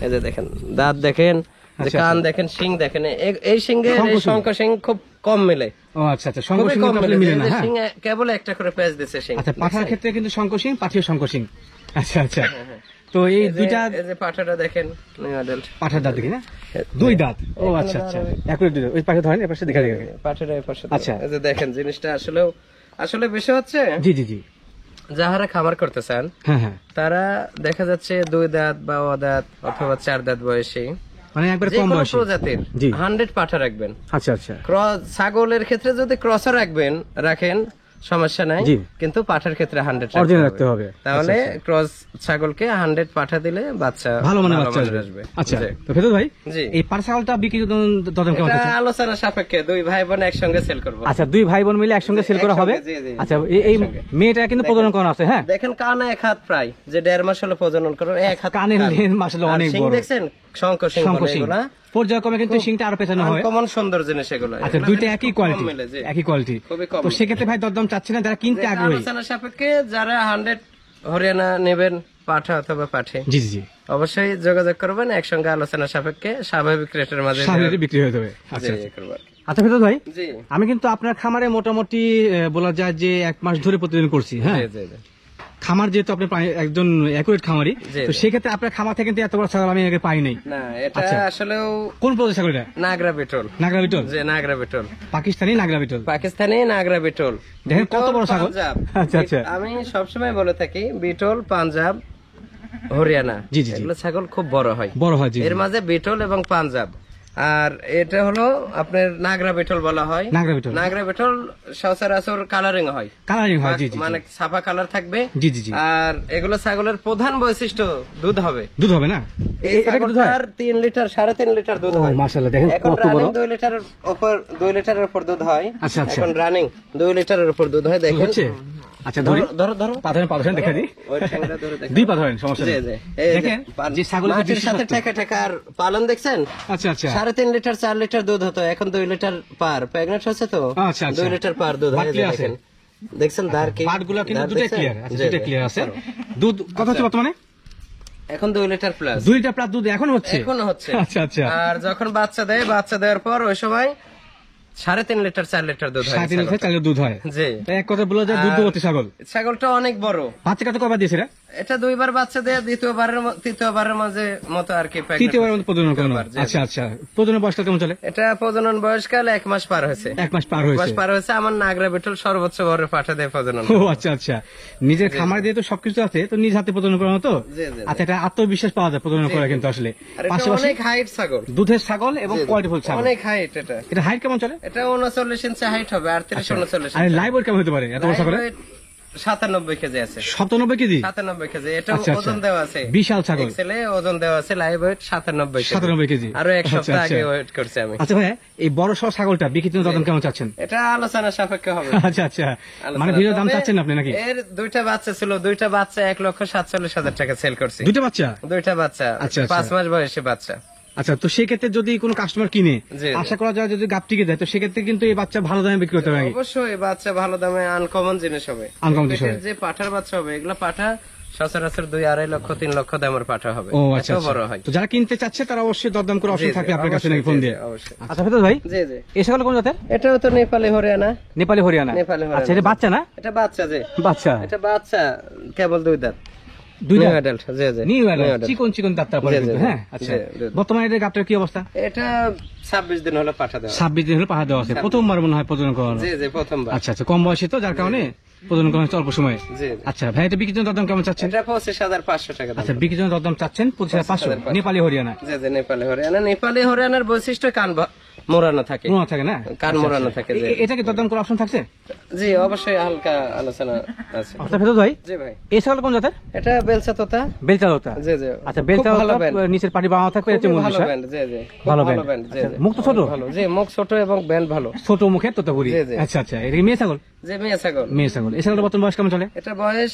এই যে দেখেন, দাঁত দেখেন, যে আচ্ছা, কান দেখেন, শিং দেখেন। এই শিংয়ে এই শঙ্খ শিং খুব কম মিলে। ও আচ্ছা আচ্ছা, শঙ্খ খুবই সিং কম আসলে মিলে না। হ্যাঁ, শিং কেবল একটা করে প্যাচ দিছে শিং। আচ্ছা, পাঠার ক্ষেত্রে কিন্তু শঙ্খ সিং, পাঠিও শঙ্খ সিং। আচ্ছা আচ্ছা, তো এই দুইটা এই যে পাঠাটা দেখেন, নিউ অ্যাডাল্ট। পাঠার দাঁত দেখি না, 2 দাঁত। ও আচ্ছা আচ্ছা, একই 2 দাঁত। ওই পাশে ধরেন, এই পাশে দেখা যায়। পাঠাটা এই পাশে। আচ্ছা। এই যে দেখেন, জিনিসটা আসলে বেশি হচ্ছে। জি জি জি। যাহারা খামার করতে চান হ্যাঁ হ্যাঁ, তারা দেখা যাচ্ছে 2 দাঁত বা দাঁত অথবা 4 দাঁত বয়সী মানে একবার যে কম কোনো বয়সী প্রজাতির জি। 100 পাঠা রাখবেন। আচ্ছা আচ্ছা, ক্রস ছাগলের ক্ষেত্রে যদি ক্রসও রাখেন সমস্যা নাই, জি। কিন্তু পাঠার ক্ষেত্রে 100 অরিজিনাল রাখতে হবে। তাহলে আচ্ছা, আচ্ছা। ক্রস ছাগলকে 100 পাঠা দিলে বাচ্চা ভালো মানে বাচ্চা মানের আসবে। আসবে। আচ্ছা, জি। তো ফেরদৌস ভাই, জি। এই পাঠা ছাগলটা বিক্রি দরদাম কেমন এটা আছে? আলোচনা সাপেক্ষে 2 ভাই বোন একসঙ্গে সেল করব। আচ্ছা, 2 ভাই বোন মিলে একসঙ্গে সেল করা হবে। জি, জি, আচ্ছা, এই মেয়েটা কিন্তু প্রজনন করানো আছে। হ্যাঁ, দেখেন কানে 1 হাত প্রায়, যে 1.5 মাস হলো প্রজনন করো, 1 হাত কানের কান। লেন মাশাআল্লাহ আর অনেক শিং বড়। দেখছেন, শঙ্খ শিং শঙ্খ বলে সিং এগুলা। পর্যায়ক্রমে কিন্তু সিংটা আরো পেছানো হয়। কমন সুন্দর জিনিস এগুলো। আচ্ছা, এগুলো দুইটা জিনিস একই খুব কম কোয়ালিটি, মিলে, জি। একই কোয়ালিটি। খুবই কম তো সেক্ষেত্রে ভাই দরদাম চাচ্ছে না যারা কিনতে আগ্রহী? আলোচনা সাপেক্ষে যারা 100 হরিয়ানা নেবেন, পাঠা অথবা পাঠে, জি জি জি, অবশ্যই যোগাযোগ করবেন। একসঙ্গে আলোচনা সাপেক্ষে স্বাভাবিক রেটের মাঝে সামনে বিক্রি হয়ে যাবে। জি, আচ্ছা করবার। আচ্ছা, ফেরদৌস ভাই, জি আমি কিন্তু আপনার খামারে মোটামুটি বলা যায় যে 1 মাস ধরে প্রতিদিন করছি। হ্যাঁ, জি, জি। খামার যেহেতু আপনি একজন অ্যাকুরেট খামারি, জি, তো জি। সেক্ষেত্রে আপনার খামার থেকে কিন্তু এত বড় ছাগল আমি আগে পাই নাই। না, এটা আচ্ছা। আসলেও কোন প্রজাতির ছাগল এটা? নাগরা বিটল। নাগরা বিটল? যে নাগরা বিটল, পাকিস্তানি নাগরা বিটল। পাকিস্তানি নাগরা বিটল। দেখেন কত বিটল, বড় ছাগল। পাঞ্জাব। আচ্ছা আচ্ছা, আমি সবসময় বলে থাকি, বিটল, পাঞ্জাব, হরিয়ানা, জি, জি, জি। এগুলো ছাগল খুব বড় হয়। বড় হয়। জি জি। এর মাঝে বিটল এবং পাঞ্জাব, আর এটা হলো আপনার নাগরা বিটল বলা হয়। নাগরা বিটল, নাগরা বিটল সচরাচর কালারিং হয়, কালারিং হয়। জি জি, মানে সাফা কালার থাকবে। জি জি জি। আর এগুলো ছাগলের প্রধান বৈশিষ্ট্য দুধ হবে। দুধ হবে না? এটা কি দুধ হয়? 3 লিটার 3.5 লিটার দুধ হয়। মাশাআল্লাহ, দেখেন এখন কত বড়। রানিং 2 লিটারের উপর, 2 লিটারের উপর দুধ হয়। আচ্ছা আচ্ছা, এখন রানিং 2 লিটারের উপর দুধ হয়। দেখেন, হচ্ছে। আচ্ছা, ধরি ধরো ধরো, পাথরেন দেখা দিই। ওই ঠ্যাংটা ধরে দেখেন। 2 পাথরেন, সমস্যা জি, নেই। জি। এই যে দেখেন যে ছাগলের মাটির সাথে বিশেষত্ব। ঠেকা ঠেকা আর পালন দেখছেন। আচ্ছা আচ্ছা, 3.5 লিটার 4 লিটার দুধ হতো, এখন 2 লিটার পার। প্রেগনেন্ট হচ্ছে তো, আচ্ছা, আচ্ছা। 2 লিটার পার দুধ হয়। বাট clear আছে। দেখছেন দাঁড় কি, পাটগুলো কিন্তু দাঁড় দুটো দেখছেন? ক্লিয়ার আছে, জি, দুটো জি। ক্লিয়ার আছে। দুধ কত হচ্ছে বর্তমানে? এখন 2 লিটার প্লাস। 2 লিটার প্লাস দুধ এখন হচ্ছে। এখনো হচ্ছে। আচ্ছা আচ্ছা, আর যখন বাচ্চা দেয়, বাচ্চা দেওয়ার পর ওই সময় 3.5 লিটার 4 লিটার দুধ হয়। 3.5 লিটার 4 লিটার দুধ হয়। জি। তাই এক কথা বলা যায় দুধবতী ছাগল। ছাগলটা অনেক বড়। বাচ্চা কত কবার দিয়েছে? এটা 2 বার বাচ্চা দেয়, তৃতীয়বারের মাঝে মতো আর কি pregnant তৃতীয়বারের মতো প্রজনন করানো। তৃতীয়বার, জি, জি। আচ্ছা আচ্ছা, প্রজনন বয়সটা কেমন চলে? এটা প্রজনন বয়সকাল 1 মাস পার হয়েছে। 1 মাস পার 1 হয়েছে। মাস পার হয়েছে। আমার নাগরা বিটল সর্বোচ্চ বড় পাঠা দেয় প্রজনন। ও আচ্ছা আচ্ছা, নিজের খামার দিয়ে তো সবকিছু আছে, তো নিজ হাতে প্রজনন করানো তো। জি, জি, জি। আচ্ছা, এটা আত্মবিশ্বাস পাওয়া যায় প্রজনন করা কিন্তু আসলে। আর এটা পাশাপাশি অনেক হাইট ছাগল, দুধের ছাগল এবং কোয়ালিটিফুল ছাগল। অনেক হাইট। এটা এটা হাইট কেমন চলে? এটা 39 ইঞ্চি হাইট হবে, 38-39 আর ইঞ্চি। লাইভ ওয়েট কেমন হতে পারে এত বড় ছাগলে? 97 কেজি আছে। 97 কেজি? 97 কেজি। এটা আচ্ছা, আচ্ছা। ওজন দেওয়া আছে, বিশাল ছাগল। এক্সেলে ওজন দেওয়া আছে, লাইভ ওয়েট 97 কেজি। 97 কেজি। আরো 1 আচ্ছা, সপ্তাহ আচ্ছা। আগে ওয়েট করছি আমি। আচ্ছা ভাই, এই বড় সড় ছাগলটা বিক্রির জন্য দাম কেমন চাচ্ছেন? এটা আলোচনা সাপেক্ষে হবে। আচ্ছা আচ্ছা, মানে ভিডিও দাম চাচ্ছেন আপনি নাকি? এর 2টা বাচ্চা ছিল, 2টা বাচ্চা 1,47,000 টাকা সেল করছি। 2টা বাচ্চা? 2টা বাচ্চা, আচ্ছা, আচ্ছা। 5 মাস বয়সী বাচ্চা। আচ্ছা, তো সেক্ষেত্রে যদি কোনো কাস্টমার কিনে, জি, জি। আশা করা যায় যদি গাপটিকে দেয়, তো সেক্ষেত্রে কিন্তু এই বাচ্চা ভালো দামে বিক্রি করতে পারে। অবশ্যই বাচ্চা ভালো দামে আনকমন জিনিস হবে। Uncommon জিনিস পেটের হবে। যে পাঠার বাচ্চা হবে, এগুলা পাঠা সচরাচর 2-2.5 লক্ষ 3 লক্ষ দামের পাঠা হবে। ও আচ্ছা এত আচ্ছা। বড় হয়। তো যারা কিনতে চাচ্ছে তারা অবশ্যই দরদাম করে জি, অপশন জি, থাকবে আপনার কাছে অবশ্যই, নাকি ফোন জি, দিয়ে? জি, অবশ্যই। আচ্ছা ফেরদৌস ভাই, জি জি। এই ছাগল কোন জাতের? এটাও তো নেপালি হরিয়ানা। নেপালি হরিয়ানা? নেপালি হরিয়ানা। আচ্ছা, এটা বাচ্চা না? এটা বাচ্চা যে। বাচ্চা, এটা বাচ্চা, কেবল 2 দাঁত। 2 নিউ দাঁত? অ্যাডাল্ট। জি জি। New new adult, adult. চিকন চিকন দাঁতটা পড়ে জি, জি, কিন্তু। জি। হ্যাঁ আচ্ছা, জি, জি। বর্তমানে এটা গাবটার কি অবস্থা? এটা 26 দিন হলো পাঠা দেওয়া। 26 দিন হলো পাহা দেওয়া আছে, প্রথমবার মনে হয় প্রজনন করানো। জি জি, প্রথমবার। আচ্ছা আচ্ছা, কম বয়সী তো যার কারণে প্রজনন করানো হচ্ছে অল্প সময়ে। জি। আচ্ছা ভাই, এটা বিক্রির জন্য দরদাম কেমন চাচ্ছেন? এটা 25,500 টাকা দাম। আচ্ছা, বিক্রির জন্য দরদাম চাচ্ছেন 25,500, 25,500 নেপালি হরিয়ানা। জি জি, নেপালি হরিয়ানা। নেপালি হরিয়ানার বৈশিষ্ট্য মোড়ানো থাকে, মোড়া থাকে না, কান মোড়ানো থাকে। এটা কি দরদাম করার অপশন থাকছে? জি অবশ্যই হালকা আলোচনা আছে। আচ্ছা ফেরত ভাই, জি ভাই, এই ছাগল কোন জাতের? এটা বেলচা তোতা। বেলচা তোতা, জি জি। আচ্ছা বেলচা তোতা, নিচের পাটি বাঁধা থাকবে, এটা খুবই মূল ভালো বিষয়। ব্যান্ড। জি জি, খুব ভালো ভালো ব্যান্ড। ব্যান্ড। জি জি, মুখ তো ছোট? ভালো। জি মুখ ছোট এবং ব্যান্ড ভালো। ছোট মুখে তোতাপুরি। জি, জি। আচ্ছা আচ্ছা, এটা কি মেয়ে ছাগল? যে মেয়ে ছাগল। মেয়ে ছাগল। এই ছাগলের বর্তমান বয়স কেমন চলে? এটা বয়স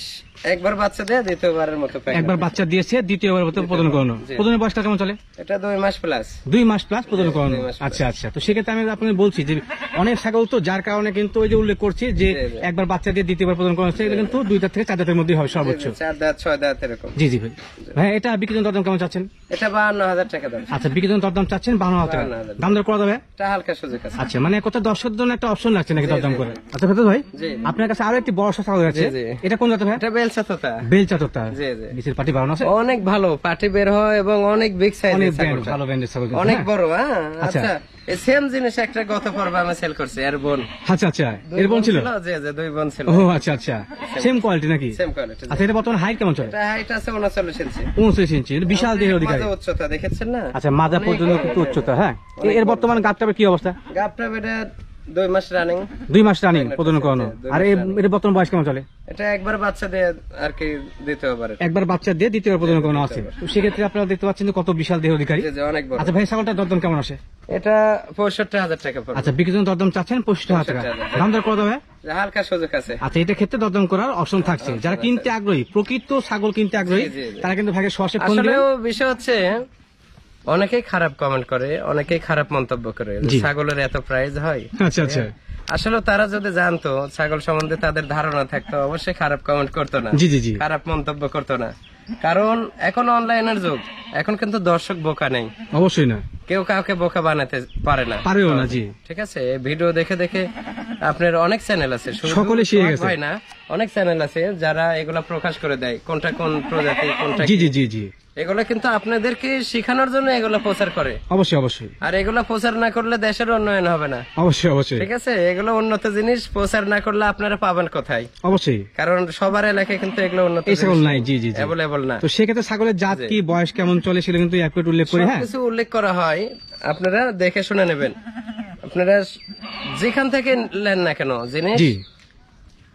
একবার বাচ্চা দেয়, দ্বিতীয়বারের মতো pregnant। একবার বাচ্চা দিয়েছে, দ্বিতীয়বার মতো প্রজনন করানো। জি। প্রজনের বয়সটা কেমন চলে? এটা 2 মাস প্লাস। 2 মাস প্লাস প্রজনন করানো। 2 মাস plus। আচ্ছা আচ্ছা, তো সেক্ষেত্রে আমি আপনাকে বলছি যে অনেক ছাগল তো যার কারণে কিন্তু ওই যে উল্লেখ করছি যে জি, জি। একবার বাচ্চা দিয়ে দ্বিতীয়বার প্রজনন করানো হচ্ছে, এগুলো কিন্তু 2 দাঁত থেকে 4 দাঁতের মধ্যে হবে সর্বোচ্চ। 4 দাঁত 6 দাঁত এরকম। জি জি ভাই। ভাই এটা বিক্রির দরদাম কেমন চাচ্ছেন? এটা 52,000 টাকা দাম। আচ্ছা, বিক্রির দরদাম চাচ্ছেন 52,000 টাকা। 52,000 দাম দর করা যাবে? এটা হালকা সুযোগ আছে। আচ্ছা, মানে কত দর্শকদের জন্য একটা অপশন রাখছে নাকি দরদাম করে? আচ্ছা ফেরত ভাই, জি। আপনার কাছে আরো একটি বড় ছাগল আছে, জি, জি। এটা কোন জাতের ভাই? এটা বেলচা তোতা। বেলচা তোতা। জি, জি। নিচের পাটি বাড়ানো আছে, অনেক ভালো পাটি বের হয় এবং অনেক বিগ সাইজ। অনেক ব্র্যান্ড, ভালো ব্র্যান্ডের ছাগল কিন্তু, অনেক হ্যাঁ? বড়। হ্যাঁ আচ্ছা। আচ্ছা, এই সেম জিনিস একটা গত পর্বে আমি সেল করছি, এর বোন। আচ্ছা আচ্ছা, এর বোন ছিল? জি জি, 2 বোন ছিল। ও আচ্ছা আচ্ছা, সেম কোয়ালিটি নাকি? Same quality. আচ্ছা, এটা বর্তমানে হাইট কেমন চলে? এটা হাইট আছে 39 ইঞ্চি। 29 ইঞ্চি, এটা বিশাল দেহের অধিকারী। মাঝে উচ্চতা দেখেছেন না? আচ্ছা, মাজা পর্যন্ত কিন্তু উচ্চতা, হ্যাঁ। এর বর্তমান গাবটাবে কি অবস্থা? গাবটা বেটা 2 মাস রানিং। 2 মাস রানিং প্রজনন করানো। আর এর বর্তমান বয়স কেমন চলে? এটা একবার বাচ্চা দিয়ে আর কি দ্বিতীয়বার। একবার বাচ্চা দিয়ে দ্বিতীয়বার প্রজনন করানো আছে। তো সেক্ষেত্রে আপনারা দেখতে পাচ্ছেন যে কত বিশাল দেহ অধিকারী। জি জি, অনেক বড়। আচ্ছা ভাই, ছাগলটার দরদাম কেমন আসে? এটা 65,000 টাকা পড়বে। আচ্ছা, বিক্রির জন্য দরদাম চাচ্ছেন 65,000 টাকা। দাম দর করা যাবে? হালকা সুযোগ আছে। আচ্ছা, এটা ক্ষেত্রে দরদাম করার অপশন থাকছে। যারা কিনতে আগ্রহী, প্রকৃত ছাগল কিনতে আগ্রহী, জি, জি, জি। তারা কিন্তু ভাগে সরাসরি ফোন আসলে দিবেন। বিষয় হচ্ছে অনেকেই খারাপ কমেন্ট করে, অনেকেই খারাপ মন্তব্য করে যে জি। ছাগলের এত প্রাইস হয়। আচ্ছা আচ্ছা, আসলে তারা যদি জানতো, ছাগল সম্বন্ধে তাদের ধারণা থাকতো, অবশ্যই খারাপ কমেন্ট করতো না, জি জি জি, খারাপ মন্তব্য করতো না। কারণ এখন অনলাইনের যুগ, এখন কিন্তু দর্শক বোকা নেই, অবশ্যই না, কেউ কাউকে বোকা বানাতে পারে না, পারেও না। জি, ঠিক আছে। ভিডিও দেখে দেখে আপনার অনেক চ্যানেল আছে, শুধু সকলে শিখে সোহাগ গেছে। ভাই না, অনেক চ্যানেল আছে যারা এগুলা প্রকাশ করে দেয়, কোনটা কোন প্রজাতি, কোনটা জি কি। জি জি জি, এগুলা কিন্তু আপনাদেরকে শেখানোর জন্য এগুলা প্রচার করে। অবশ্যই অবশ্যই, আর এগুলা প্রচার না করলে দেশের উন্নয়ন হবে না, অবশ্যই অবশ্যই, ঠিক আছে। এগুলো উন্নত জিনিস প্রচার না করলে আপনারা পাবেন কোথায়? অবশ্যই। কারণ সবার এলাকায় কিন্তু এগুলো উন্নত এই ছাগল নাই। জি জি জি, অ্যাভেলেবল না। তো সেক্ষেত্রে ছাগলের জাত কি, বয়স কেমন চলে, সেটা কিন্তু এক উল্লেখ করি। হ্যাঁ, কিছু উল্লেখ করা হয়, আপনারা দেখে শুনে নেবেন। আপনারা যেখান থেকে নেন না কেন জিনিস, জি,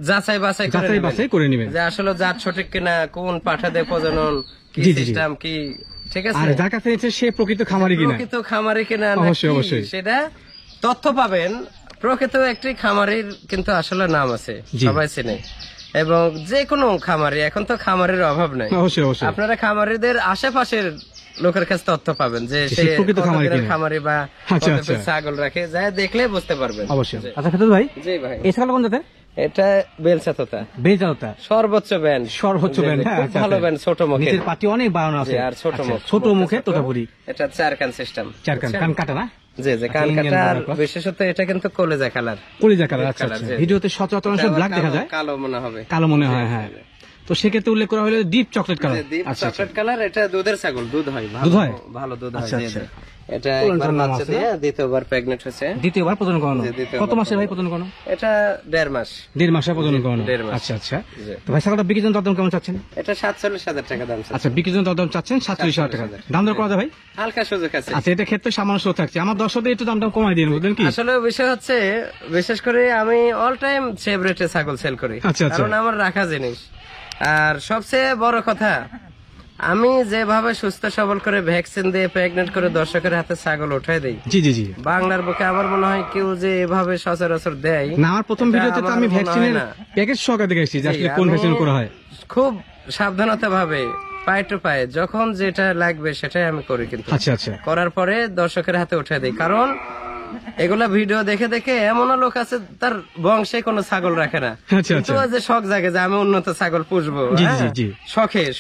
যাচাই বাছাই করে যাচাই নেবেন। বাছাই করে নেবেন। যে আসলে জাত সঠিক কিনা, কোন পাঠা দিয়ে প্রজনন, কি জি, জি, জি। সিস্টেম কি, ঠিক আছে। আর যার কাছে নিচ্ছে সে প্রকৃত খামারি কিনা। প্রকৃত খামারি কিনা নাকি, অবশ্যই, অবশ্যই। সেটা তথ্য পাবেন। প্রকৃত একটি খামারির কিন্তু আসলে নাম আছে, জি। সবাই চেনে। এবং যে কোনো খামারি, এখন তো খামারির অভাব নাই। অবশ্যই অবশ্যই, আপনারা খামারিদের আশেপাশের লোকের কাছে তথ্য পাবেন যে সে সে প্রকৃত খামারি কতদিনের কিনা। খামারি বা আচ্ছা, কত আচ্ছা। পিস ছাগল রাখে, যা দেখলে বুঝতে পারবেন। অবশ্যই। জি। আচ্ছা ফেরত ভাই, জি ভাই, এই ছাগল কোন জাতের? এটা বেলচা তোতা, বেলচা তোতা, সর্বোচ্চ ব্যান্ড। সর্বোচ্চ ব্যান্ড। হ্যাঁ, খুব আচ্ছা, ভালো আচ্ছা। ব্যান্ড, ছোট মুখে। নিচের পাটি অনেক বাড়ানো আছে। জি, আর ছোট আচ্ছা, মুখ। ছোট মুখে তোতাপুরি। এটা 4 কান সিস্টেম। 4 কান, কান কাটা না? জি জি, কান Indian কাটা। আর border cross। বিশেষত এটা কিন্তু কলেজা কালার, কলিজা কালার। আচ্ছা কালার, আচ্ছা, জি, জি। ভিডিওতে সচরাচর অংশ ব্ল্যাক দেখা যায়, কালো মনে হবে, কালো মনে হয়। হ্যাঁ, তো সেক্ষেত্রে উল্লেখ করা হলো ডিপ চকলেট কালার। ডিপ আচ্ছা আচ্ছা, চকলেট কালার। এটা দুধের ছাগল, দুধ হয়, দুধ হয়? ভালো দুধ হয়। আচ্ছা, জি, আচ্ছা। জি। এটা একবার বাচ্চা দিয়ে দ্বিতীয়বার প্রেগনেন্ট হয়েছে। দ্বিতীয়বার প্রজনন করানো। জি, দ্বিতীয়বার কত মাসে ভাই প্রজনন করানো? এটা 1.5 মাস। 1.5 মাসে প্রজনন করানো। 1.5 মাস। আচ্ছা আচ্ছা, জি। তো ভাই ছাগলটা বিক্রির জন্য দরদাম কেমন চাচ্ছেন? এটা 47,000 টাকা দাম। আচ্ছা, বিক্রির জন্য দরদাম চাচ্ছেন 47,000 টাকা। দাম দর করা যায় ভাই? হালকা সুযোগ আছে। আচ্ছা, এটা ক্ষেত্রে সামান্য শো থাকছে। আমার দর্শকদের একটু দামটা কমাই দিন, বুঝলেন কি? আসলে বিষয় হচ্ছে, বিশেষ করে আমি অল টাইম সেভ রেটে ছাগল সেল করি, আচ্ছা, আচ্ছা। কারণ আমার রাখা জিনিস। আর সবচেয়ে বড় কথা, আমি যেভাবে সুস্থ সবল করে ভ্যাকসিন দিয়ে প্রেগনেন্ট করে দর্শকের হাতে ছাগল উঠাই দেই, জি জি জি, বাংলার বুকে আমার মনে হয় কেউ যে এভাবে সচরাচর দেয় না। আমার প্রথম এটা ভিডিওতে তো আমার আমি মনে ভ্যাকসিনের হয় না। প্যাকেজ সহকারে দেখেছি যে জি, আসলে কোন আমি ভ্যাকসিন করা হয়। খুব সাবধানতা ভাবে পায়ে টু পায়ে যখন যেটা লাগবে সেটাই আমি করি, কিন্তু আচ্ছা আচ্ছা, করার পরে দর্শকের হাতে উঠে দেই। কারণ এগুলা ভিডিও দেখে দেখে এমনও লোক আছে তার বংশে কোনো ছাগল রাখে না, আচ্ছা, কিন্তু আচ্ছা। ওই যে শখ জাগে যে আমি উন্নত ছাগল পুষবো, জি, হ্যাঁ? জি, জি।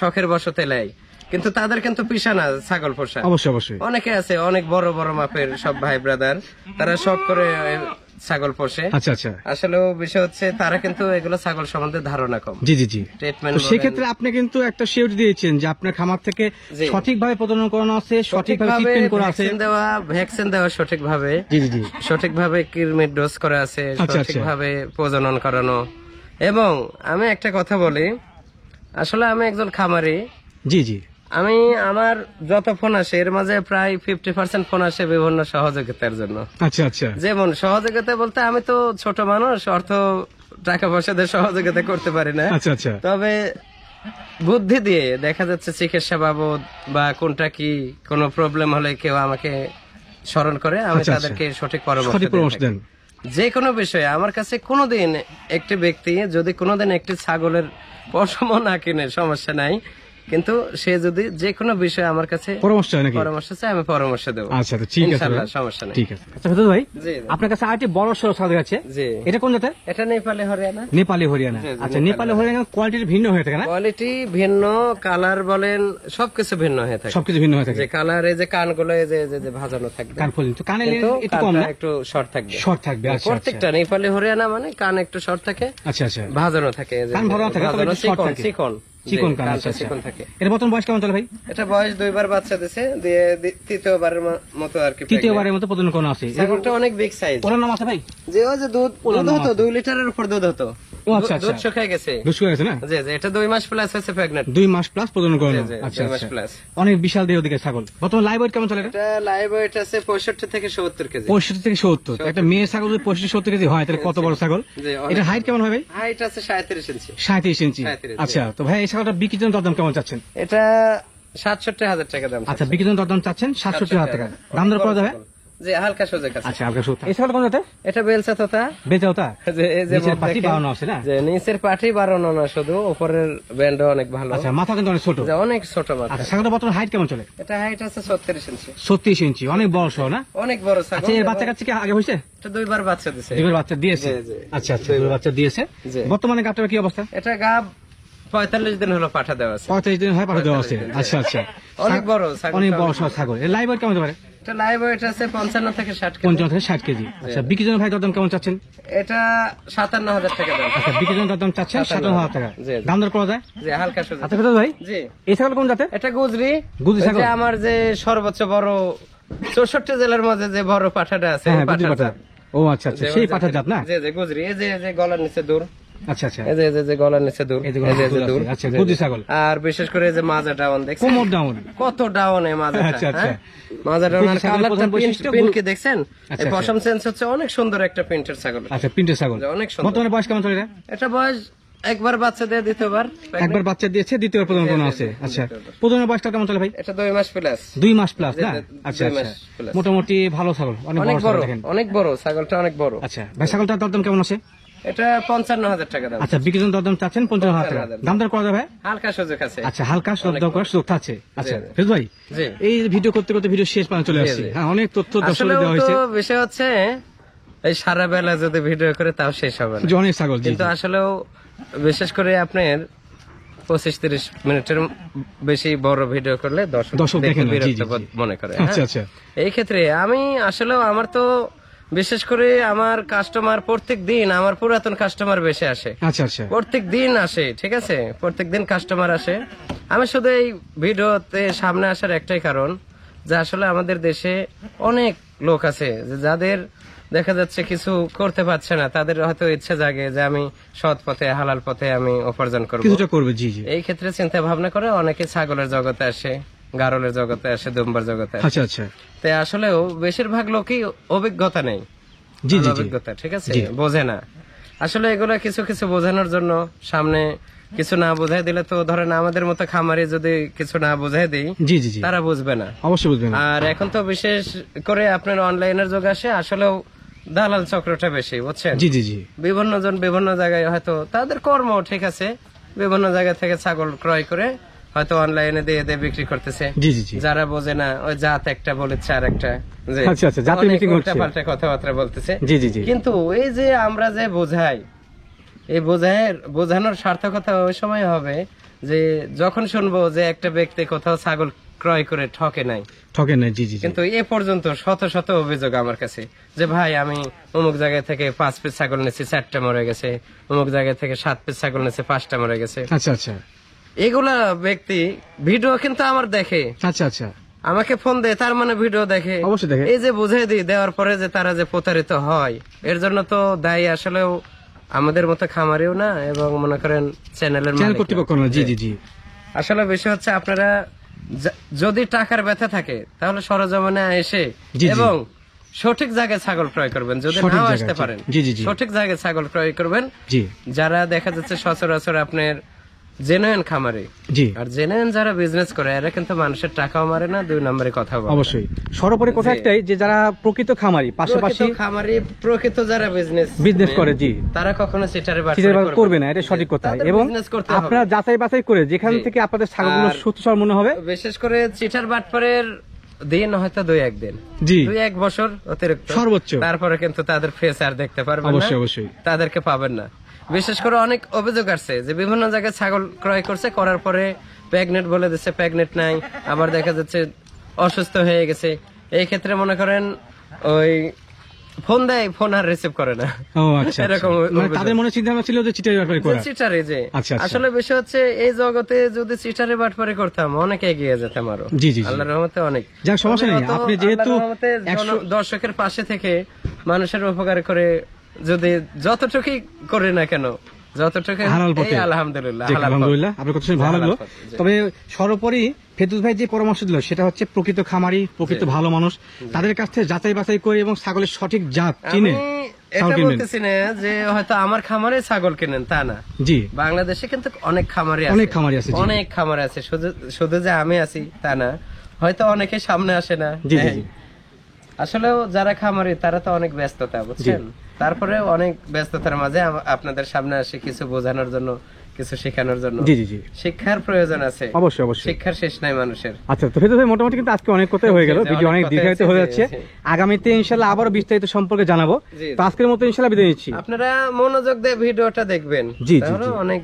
শখের বশতে লাই, কিন্তু তাদের কিন্তু পিসা না ছাগল পোষা। অবশ্যই অবশ্যই, অনেকে আছে অনেক বড় বড় মাপের সব ভাই ব্রাদার, তারা শখ করে ছাগল পোষে। আচ্ছা আচ্ছা, আসলে বিষয় হচ্ছে তারা কিন্তু এগুলো ছাগল সম্বন্ধে ধারণা কম। জি জি জি। ট্রিটমেন্ট তো সেক্ষেত্রে আপনি কিন্তু একটা শিওরিটি দিয়েছেন যে আপনার খামার থেকে জি। সঠিকভাবে প্রজনন করানো আছে, সঠিকভাবে ট্রিটমেন্ট করা আছে। ভ্যাকসিন দেওয়া সঠিকভাবে, জি জি জি, সঠিকভাবে কৃমির ডোজ করা আছে, আচ্ছা। সঠিকভাবে প্রজনন করানো। এবং আমি একটা কথা বলি, আসলে আমি একজন খামারি, জি জি, আমি আমার যত ফোন আসে এর মাঝে প্রায় 50% ফোন আসে বিভিন্ন সহযোগিতার জন্য। আচ্ছা আচ্ছা, যেমন সহযোগিতা বলতে আমি তো ছোট মানুষ, অর্থ টাকা পয়সা দিয়ে সহযোগিতা করতে পারি না। আচ্ছা আচ্ছা, তবে বুদ্ধি দিয়ে দেখা যাচ্ছে চিকিৎসা বাবদ বা কোনটা কি কোনো প্রবলেম হলে কেউ আমাকে স্মরণ করে, আমি আচ্ছা, তাদেরকে সঠিক সঠিক পরামর্শ পরামর্শ দিয়ে দেন। থাকি। যে কোনো বিষয়ে আমার কাছে কোনোদিন একটি ব্যক্তি যদি কোনোদিন একটি ছাগলের পশম না কিনে সমস্যা নাই, কিন্তু সে যদি যে কোনো বিষয়ে আমার কাছে পরামর্শ চায় নাকি? পরামর্শ চাই, আমি পরামর্শ দেবো। আচ্ছা তো ঠিক আছে ইনশাআল্লাহ, ভাই। সমস্যা নেই। ঠিক আছে। আচ্ছা ফেরদৌস ভাই, জি, আপনার কাছে আরেকটি বড় সড়ো ছাগল আছে, জি। এটা কোন জাতের? এটা নেপালে হরিয়ানা। নেপালি হরিয়ানা। জি, জি, আচ্ছা, নেপালি নেপালি হরিয়ানা কোয়ালিটি ভিন্ন হয়ে থাকে না? কোয়ালিটি ভিন্ন, কালার বলেন সবকিছু ভিন্ন হয়ে থাকে। সবকিছু ভিন্ন হয়ে থাকে। যে কালার, এই যে কানগুলো এই যে ভাজানো থাকবে, কান ফুল কানে কিন্তু একটু কম কানটা না? একটু শর্ট থাকবে। শর্ট থাকবে। আচ্ছা আচ্ছা, প্রত্যেকটা নেপালি হরিয়ানা মানে কান একটু শর্ট থাকে, আচ্ছা আচ্ছা, ভাজানো থাকে। এই যে কান ভাজানো থাকে, তবে ভাজানো একটু short চিকন থাকে। চিকন চিকন জি, কান। কানটা আচ্ছা আচ্ছা, চিকন থাকে। এর বর্তমান বয়স কেমন চলে ভাই? এটা বয়স 2 বার বাচ্চা দিছে, দিয়ে তৃতীয়বারের মতো আর কি। তৃতীয়বারের মতো প্রজনন কোন আছে? ছাগলটা অনেক বিগ সাইজ। ওনার নাম আছে ভাই? যে ওই যে দুধ হতো 2 লিটারের উপর দুধ হতো। ও আচ্ছা আচ্ছা, দুধ শুকিয়ে গেছে। দুশো হয়ে গেছে না? জি জি, এটা 2 মাস প্লাস হয়েছে প্রেগন্যান্ট। 2 মাস প্লাস প্রজনন করানো। জি, জি, আচ্ছা 2 মাস আচ্ছা, প্লাস। অনেক বিশাল দেহ দিকে ছাগল। বর্তমান লাইভ ওয়েট কেমন চলে এটা? এটা লাইভ ওয়েট আছে 65 থেকে 70 কেজি। 65 থেকে 70। একটা মেয়ে ছাগল যদি 65-70 কেজি হয় তাহলে কত বড় ছাগল? জি, অনেক। এটা হাইট কেমন হয় ভাই? হাইট আছে 37 ইঞ্চি। 37 ইঞ্চি। 37 আচ্ছা, তো ভাই এই ছাগলটা বিক্রির জন্য দরদাম কেমন চাচ্ছেন? এটা 67,000 টাকা দাম। আচ্ছা, বিক্রির জন্য দরদাম চাচ্ছেন 67,000 টাকা। দাম দর করা যাবে? জি, হালকা সোজা কাছে। আচ্ছা, হালকা সুতা। এই ছাগল কোন জাতের? এটা বেলচা তোতা। বেচা ওটা? যে এই যে নিচের মুখ পাটি দেখেন, বানানো আছে না? যে নিচের পাটি বাড়ানো না, শুধু উপরের ব্যান্ডও অনেক ভালো। আচ্ছা, মাথা কিন্তু অনেক ছোট। যে অনেক ছোট মাথা। আচ্ছা, ছাগলটা বর্তমান হাইট কেমন চলে? এটা হাইট আছে 36 ইঞ্চি। 36 ইঞ্চি, অনেক বড় সহ না? অনেক বড় ছাগল। আচ্ছা, এর বাচ্চা কাচ্চা কি আগে হয়েছে? এটা 2 বার বাচ্চা দিছে। দুবার বাচ্চা দিয়েছে? জি, জি। আচ্ছা আচ্ছা, দুবার বাচ্চা দিয়েছে। জি। বর্তমানে গাবটার কি অবস্থা? এটা গাব 45 দিন হলো পাঠা দেওয়া আছে। 45 দিন হয় পাঠা দেওয়া আছে। আচ্ছা আচ্ছা, অনেক বড় ছাগল। অনেক বড় সহ ছাগল। এর লাইভ ওয়েট কেমন হতে পারে? এটা লাইভ ওয়েট আছে 55 থেকে 60 কেজি। 55 থেকে 60 কেজি। আচ্ছা, বিক্রির জন্য ভাই দরদাম কেমন চাচ্ছেন? এটা 57,000 টাকা দাম। আচ্ছা, বিক্রির জন্য দরদাম চাচ্ছেন 57,000 টাকা। জি, জি। দাম দর করা যায়? যে হালকা সোজা। আচ্ছা ফেরদৌস ভাই, জি, এই ছাগল কোন জাতের? এটা গুজরি। গুজরি ওই ছাগল? যে আমার যে সর্বোচ্চ বড় 64 জেলার মধ্যে যে বড় পাঠাটা আছে, হ্যাঁ, ওই গুজরি পাঠার পাঠা। জাত। ও আচ্ছা আচ্ছা, যে সেই ওই পাঠার জাত না? যে গুজরি, এই যে গলার নিচে দূর, আচ্ছা আচ্ছা, এই যে গলার নিচে দূর, এই যে গলার নিচে দূর আছে। আচ্ছা, গুজরি ছাগল। আর বিশেষ করে এই যে মাজা ডাউন দেখছেন, কোমর ডাউন। কত ডাউন এই মাজাটা। আচ্ছা, আচ্ছা। হ্যাঁ? মাজা ডাউন আর গুজরি ছাগলের কালারটা প্রধান বৈশিষ্ট্য পিন কি দেখছেন? আচ্ছা, এই পশম সেন্স হচ্ছে অনেক সুন্দর একটা প্রিন্টের ছাগল। আচ্ছা, প্রিন্টের ছাগল। যে অনেক সুন্দর। বর্তমানে বয়স কেমন চলে এটা? এটা বয়স একবার বাচ্চা দিয়ে দ্বিতীয়বার। একবার বাচ্চা দিয়েছে, দ্বিতীয়বার প্রজনন কোনো আছে। আচ্ছা, প্রজননের বয়সটা কেমন চলে ভাই? এটা 2 মাস প্লাস। 2 মাস প্লাস না? জি, আচ্ছা 2 আচ্ছা, মাস plus। মোটামুটি ভালো ছাগল, অনেক অনেক বড় বড়, দেখেন। অনেক বড় ছাগলটা, অনেক বড়। আচ্ছা ভাই, ছাগলটার দরদাম কেমন আছে? এটা 55,000 টাকা দাম। আচ্ছা, বিক্রির জন্য দরদাম চাচ্ছেন 55,000 টাকা। দাম দর করা যাবে? হালকা সুযোগ আছে। আচ্ছা, হালকা দরদাম করার সুযোগ আছে। আচ্ছা জি, জি। ফেরদৌস ভাই, জি। এই ভিডিও করতে করতে ভিডিও শেষ পর্যন্ত চলে জি, আসছি। জি। হ্যাঁ, অনেক তথ্য দর্শকদের আসলেও দেওয়া তো হয়েছে। বিষয় হচ্ছে এই সারা বেলা যদি ভিডিও করে তাও শেষ হবে না। যে অনেক ছাগল, জি, কিন্তু জি। আসলেও বিশেষ করে আপনার 25-30 মিনিটের বেশি বড় ভিডিও করলে দর্শক দর্শক দেখেন না, জি, জি, বিরক্ত বোধ জি। মনে করে। আচ্ছা হ্যাঁ? আচ্ছা, এই ক্ষেত্রে আমি আসলেও আমার তো বিশেষ করে আমার কাস্টমার প্রত্যেক দিন, আমার পুরাতন কাস্টমার বেশি আসে, আচ্ছা আচ্ছা, প্রত্যেক দিন আসে, ঠিক আছে, প্রত্যেক দিন কাস্টমার আসে। আমি শুধু এই ভিডিওতে সামনে আসার একটাই কারণ, যে আসলে আমাদের দেশে অনেক লোক আছে যে যাদের দেখা যাচ্ছে কিছু করতে পারছে না, তাদের হয়তো ইচ্ছা জাগে যে আমি সৎ পথে, হালাল পথে আমি উপার্জন করব। কিছুটা করবে, জি জি। এই ক্ষেত্রে চিন্তা ভাবনা করে অনেকে ছাগলের জগতে আসে, গারলের জগতে আসে, দুম্বার জগতে আসে। আচ্ছা আচ্ছা, তাই আসলেও বেশিরভাগ লোকই অভিজ্ঞতা নেই, জি জি জি, অভিজ্ঞতা, ঠিক আছে, জি। বোঝে না। আসলে এগুলা কিছু কিছু বোঝানোর জন্য সামনে কিছু না বোঝাই দিলে তো, ধরেন আমাদের মতো খামারে যদি কিছু না বোঝাই দিই, জি জি জি, তারা বুঝবে না। অবশ্যই বুঝবেন। আর এখন তো বিশেষ করে আপনার অনলাইনের যুগ আসে, আসলেও দালাল চক্রটা বেশি, বুঝছেন। জি জি জি, বিভিন্ন জন বিভিন্ন জায়গায় হয়তো তাদের কর্ম ঠিক আছে, বিভিন্ন জায়গা থেকে ছাগল ক্রয় করে হয়তো অনলাইনে দিয়ে দিয়ে বিক্রি করতেছে। জি জি জি, যারা বোঝে না, ওই জাত একটা বলেছে আর একটা, যে আচ্ছা আচ্ছা, জাতের অনেক meeting হচ্ছে। উল্টাপাল্টা কথাবার্তা বলতেছে। জি জি জি, কিন্তু এই যে আমরা যে বোঝাই, এই বোঝানোর সার্থকতা ওই সময় হবে যে যখন শুনবো যে একটা ব্যক্তি কোথাও ছাগল ক্রয় করে ঠকে নাই। ঠকেন না, জি জি জি, কিন্তু এ পর্যন্ত শত শত অভিযোগ আমার কাছে, যে ভাই আমি অমুক জায়গা থেকে 5 পিস ছাগল নিয়েছি, 4টা মরে গেছে, অমুক জায়গা থেকে 7 পিস ছাগল নিয়েছি, 5টা মরে গেছে। আচ্ছা আচ্ছা, এগুলা ব্যক্তি ভিডিও কিন্তু আমার দেখে, আচ্ছা আচ্ছা, আমাকে ফোন দেয়, তার মানে ভিডিও দেখে, অবশ্যই দেখে। এই যে বুঝাই দিই, দেওয়ার পরে যে তারা যে প্রতারিত হয়, এর জন্য তো দায়ী আসলেও আমাদের মতো খামারিও না, এবং মনে করেন চ্যানেলের চ্যানেল কর্তৃপক্ষ না, জি জি জি, আসলে বিষয় হচ্ছে আপনারা যদি টাকার ব্যথা থাকে তাহলে সরজমিনে এসে জি। এবং সঠিক জায়গায় ছাগল ক্রয় করবেন। যদি সঠিক নাও জায়গায়, আসতে জি। পারেন, জি, জি, জি। সঠিক জায়গায় ছাগল ক্রয় করবেন। জি যারা দেখা যাচ্ছে সচরাচর আপনার জেনুইন খামারে, জি আর জেনুইন যারা বিজনেস করে এরা কিন্তু মানুষের টাকাও মারে না, 2 নম্বরে কথা বলে। অবশ্যই সর্বোপরি কথা একটাই যে যারা প্রকৃত খামারি পাশাপাশি প্রকৃত খামারি, প্রকৃত যারা বিজনেস করে, জি তারা কখনো চিটারে চিটার করবে না, এটা সঠিক কথা। তাদের এবং business করতে হবে। আপনারা যাচাই বাছাই করে যেখান জি। থেকে আপনাদের ছাগলগুলো আর সত্যি মনে হবে, বিশেষ করে চিটার বাটপারের দিন হয়তো 2-1 দিন, জি 2-1 বছর অতিরিক্ত সর্বোচ্চ। তারপরে কিন্তু তাদের ফেস আর দেখতে পারবেন না, অবশ্যই অবশ্যই তাদেরকে পাবেন না। বিশেষ করে অনেক অভিযোগ আসছে যে বিভিন্ন জায়গায় ছাগল ক্রয় করছে, করার পরে প্রেগনেন্ট বলে দিচ্ছে, প্রেগনেন্ট নাই, আবার দেখা যাচ্ছে অসুস্থ হয়ে গেছে। এই ক্ষেত্রে মনে করেন ওই ফোন দেয়, ফোন আর রিসিভ করে না। ও আচ্ছা, এরকম আচ্ছা। মানে অভিযোগ। তাদের মনে চিন্তা ভাবনা ছিল যে চিটারি ব্যাপারে করা। চিটারে যে আচ্ছা, আচ্ছা। আসলে বিষয় হচ্ছে এই জগতে যদি চিটারে বাটপারি করতাম অনেক এগিয়ে যেতাম আরো। জি, জি, জি। আল্লাহর রহমতে অনেক। যাক, সমস্যা নেই। তবে আপনি অত যেহেতু আল্লাহর রহমতে 100 দর্শকের পাশে থেকে মানুষের উপকার করে যদি যতটুকুই করে না কেন, যতটুকু হালাল পথে। আলহামদুলিল্লাহ, যাক, হালাল পথ। আলহামদুলিল্লাহ, আপনার কথা শুনে ভালো লাগলো। হালাল পথ, জি। তবে সর্বোপরি ফেরদৌস ভাই যে পরামর্শ দিল সেটা হচ্ছে প্রকৃত খামারি, প্রকৃত ভালো মানুষ, তাদের কাছ থেকে যাচাই বাছাই করে এবং ছাগলের সঠিক জাত চিনে আমি এটা ছাগল কিনবেন। বলতেছি না যে হয়তো আমার খামারে ছাগল কেনেন, তা না। জি বাংলাদেশে কিন্তু অনেক খামারি আছে, অনেক খামারি আছে, জি। অনেক খামারি আছে, শুধু যে আমি আছি তা না, হয়তো অনেকে সামনে আসে না। জি, জি, হ্যাঁ। জি। আসলেও যারা খামারি তারা তো অনেক ব্যস্ততা, বুঝছেন, তারপরে অনেক ব্যস্ততার মাঝে আপনাদের সামনে আসে কিছু বোঝানোর জন্য, কিছু শেখানোর জন্য। জি জি জি শিক্ষার প্রয়োজন আছে, অবশ্যই অবশ্যই। শিক্ষার শেষ নাই মানুষের। আচ্ছা, তো ফেরদৌস ভাই মোটামুটি কিন্তু আজকে অনেক কথাই হয়ে গেল, জি, জি, ভিডিও অনেক অনেক কথা দীর্ঘায়িত হয়েছে, হয়ে জি, যাচ্ছে। জি। আগামীতে ইনশাআল্লাহ আবারও বিস্তারিত সম্পর্কে জানাবো। জি, তো আজকের মতো ইনশাআল্লাহ বিদায় নিচ্ছি। আপনারা মনোযোগ দিয়ে ভিডিওটা দেখবেন, জি, জি, তাহলে জি। অনেক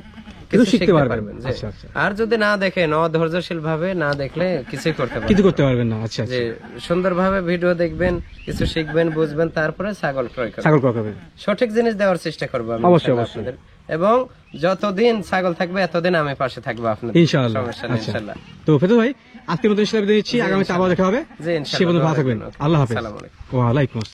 কিছু কিছু শিখতে শিখতে পারবেন। পারবেন। জি। আচ্ছা, আচ্ছা। আর যদি না দেখেন, অধৈর্যশীল ভাবে না দেখলে কিছুই করতে পারবেন কিছু না। করতে পারবেন না। আচ্ছা যে আচ্ছা, সুন্দরভাবে ভিডিও দেখবেন, কিছু শিখবেন, বুঝবেন, তারপরে ছাগল ক্রয় করবেন। ছাগল ক্রয় করবেন। সঠিক জিনিস দেওয়ার চেষ্টা করবো আমি, অবশ্যই, ইনশাআল্লাহ, অবশ্যই। আপনাদের। এবং যতদিন ছাগল থাকবে এতদিন আমি পাশে থাকবো আপনাদের, ইনশাআল্লাহ। সমস্যা নেই, আচ্ছা। ইনশাআল্লাহ। তো ফেরদৌস ভাই আজকের মতো ইনশাআল্লাহ বিদায় নিচ্ছি। আগামীতে আবার দেখা হবে। জি, ইনশাআল্লাহ। সে পর্যন্ত ভালো থাকবেন। আল্লাহ হাফেজ। আসসালামু আলাইকুম। ওয়া আলাইকুম আসসালাম।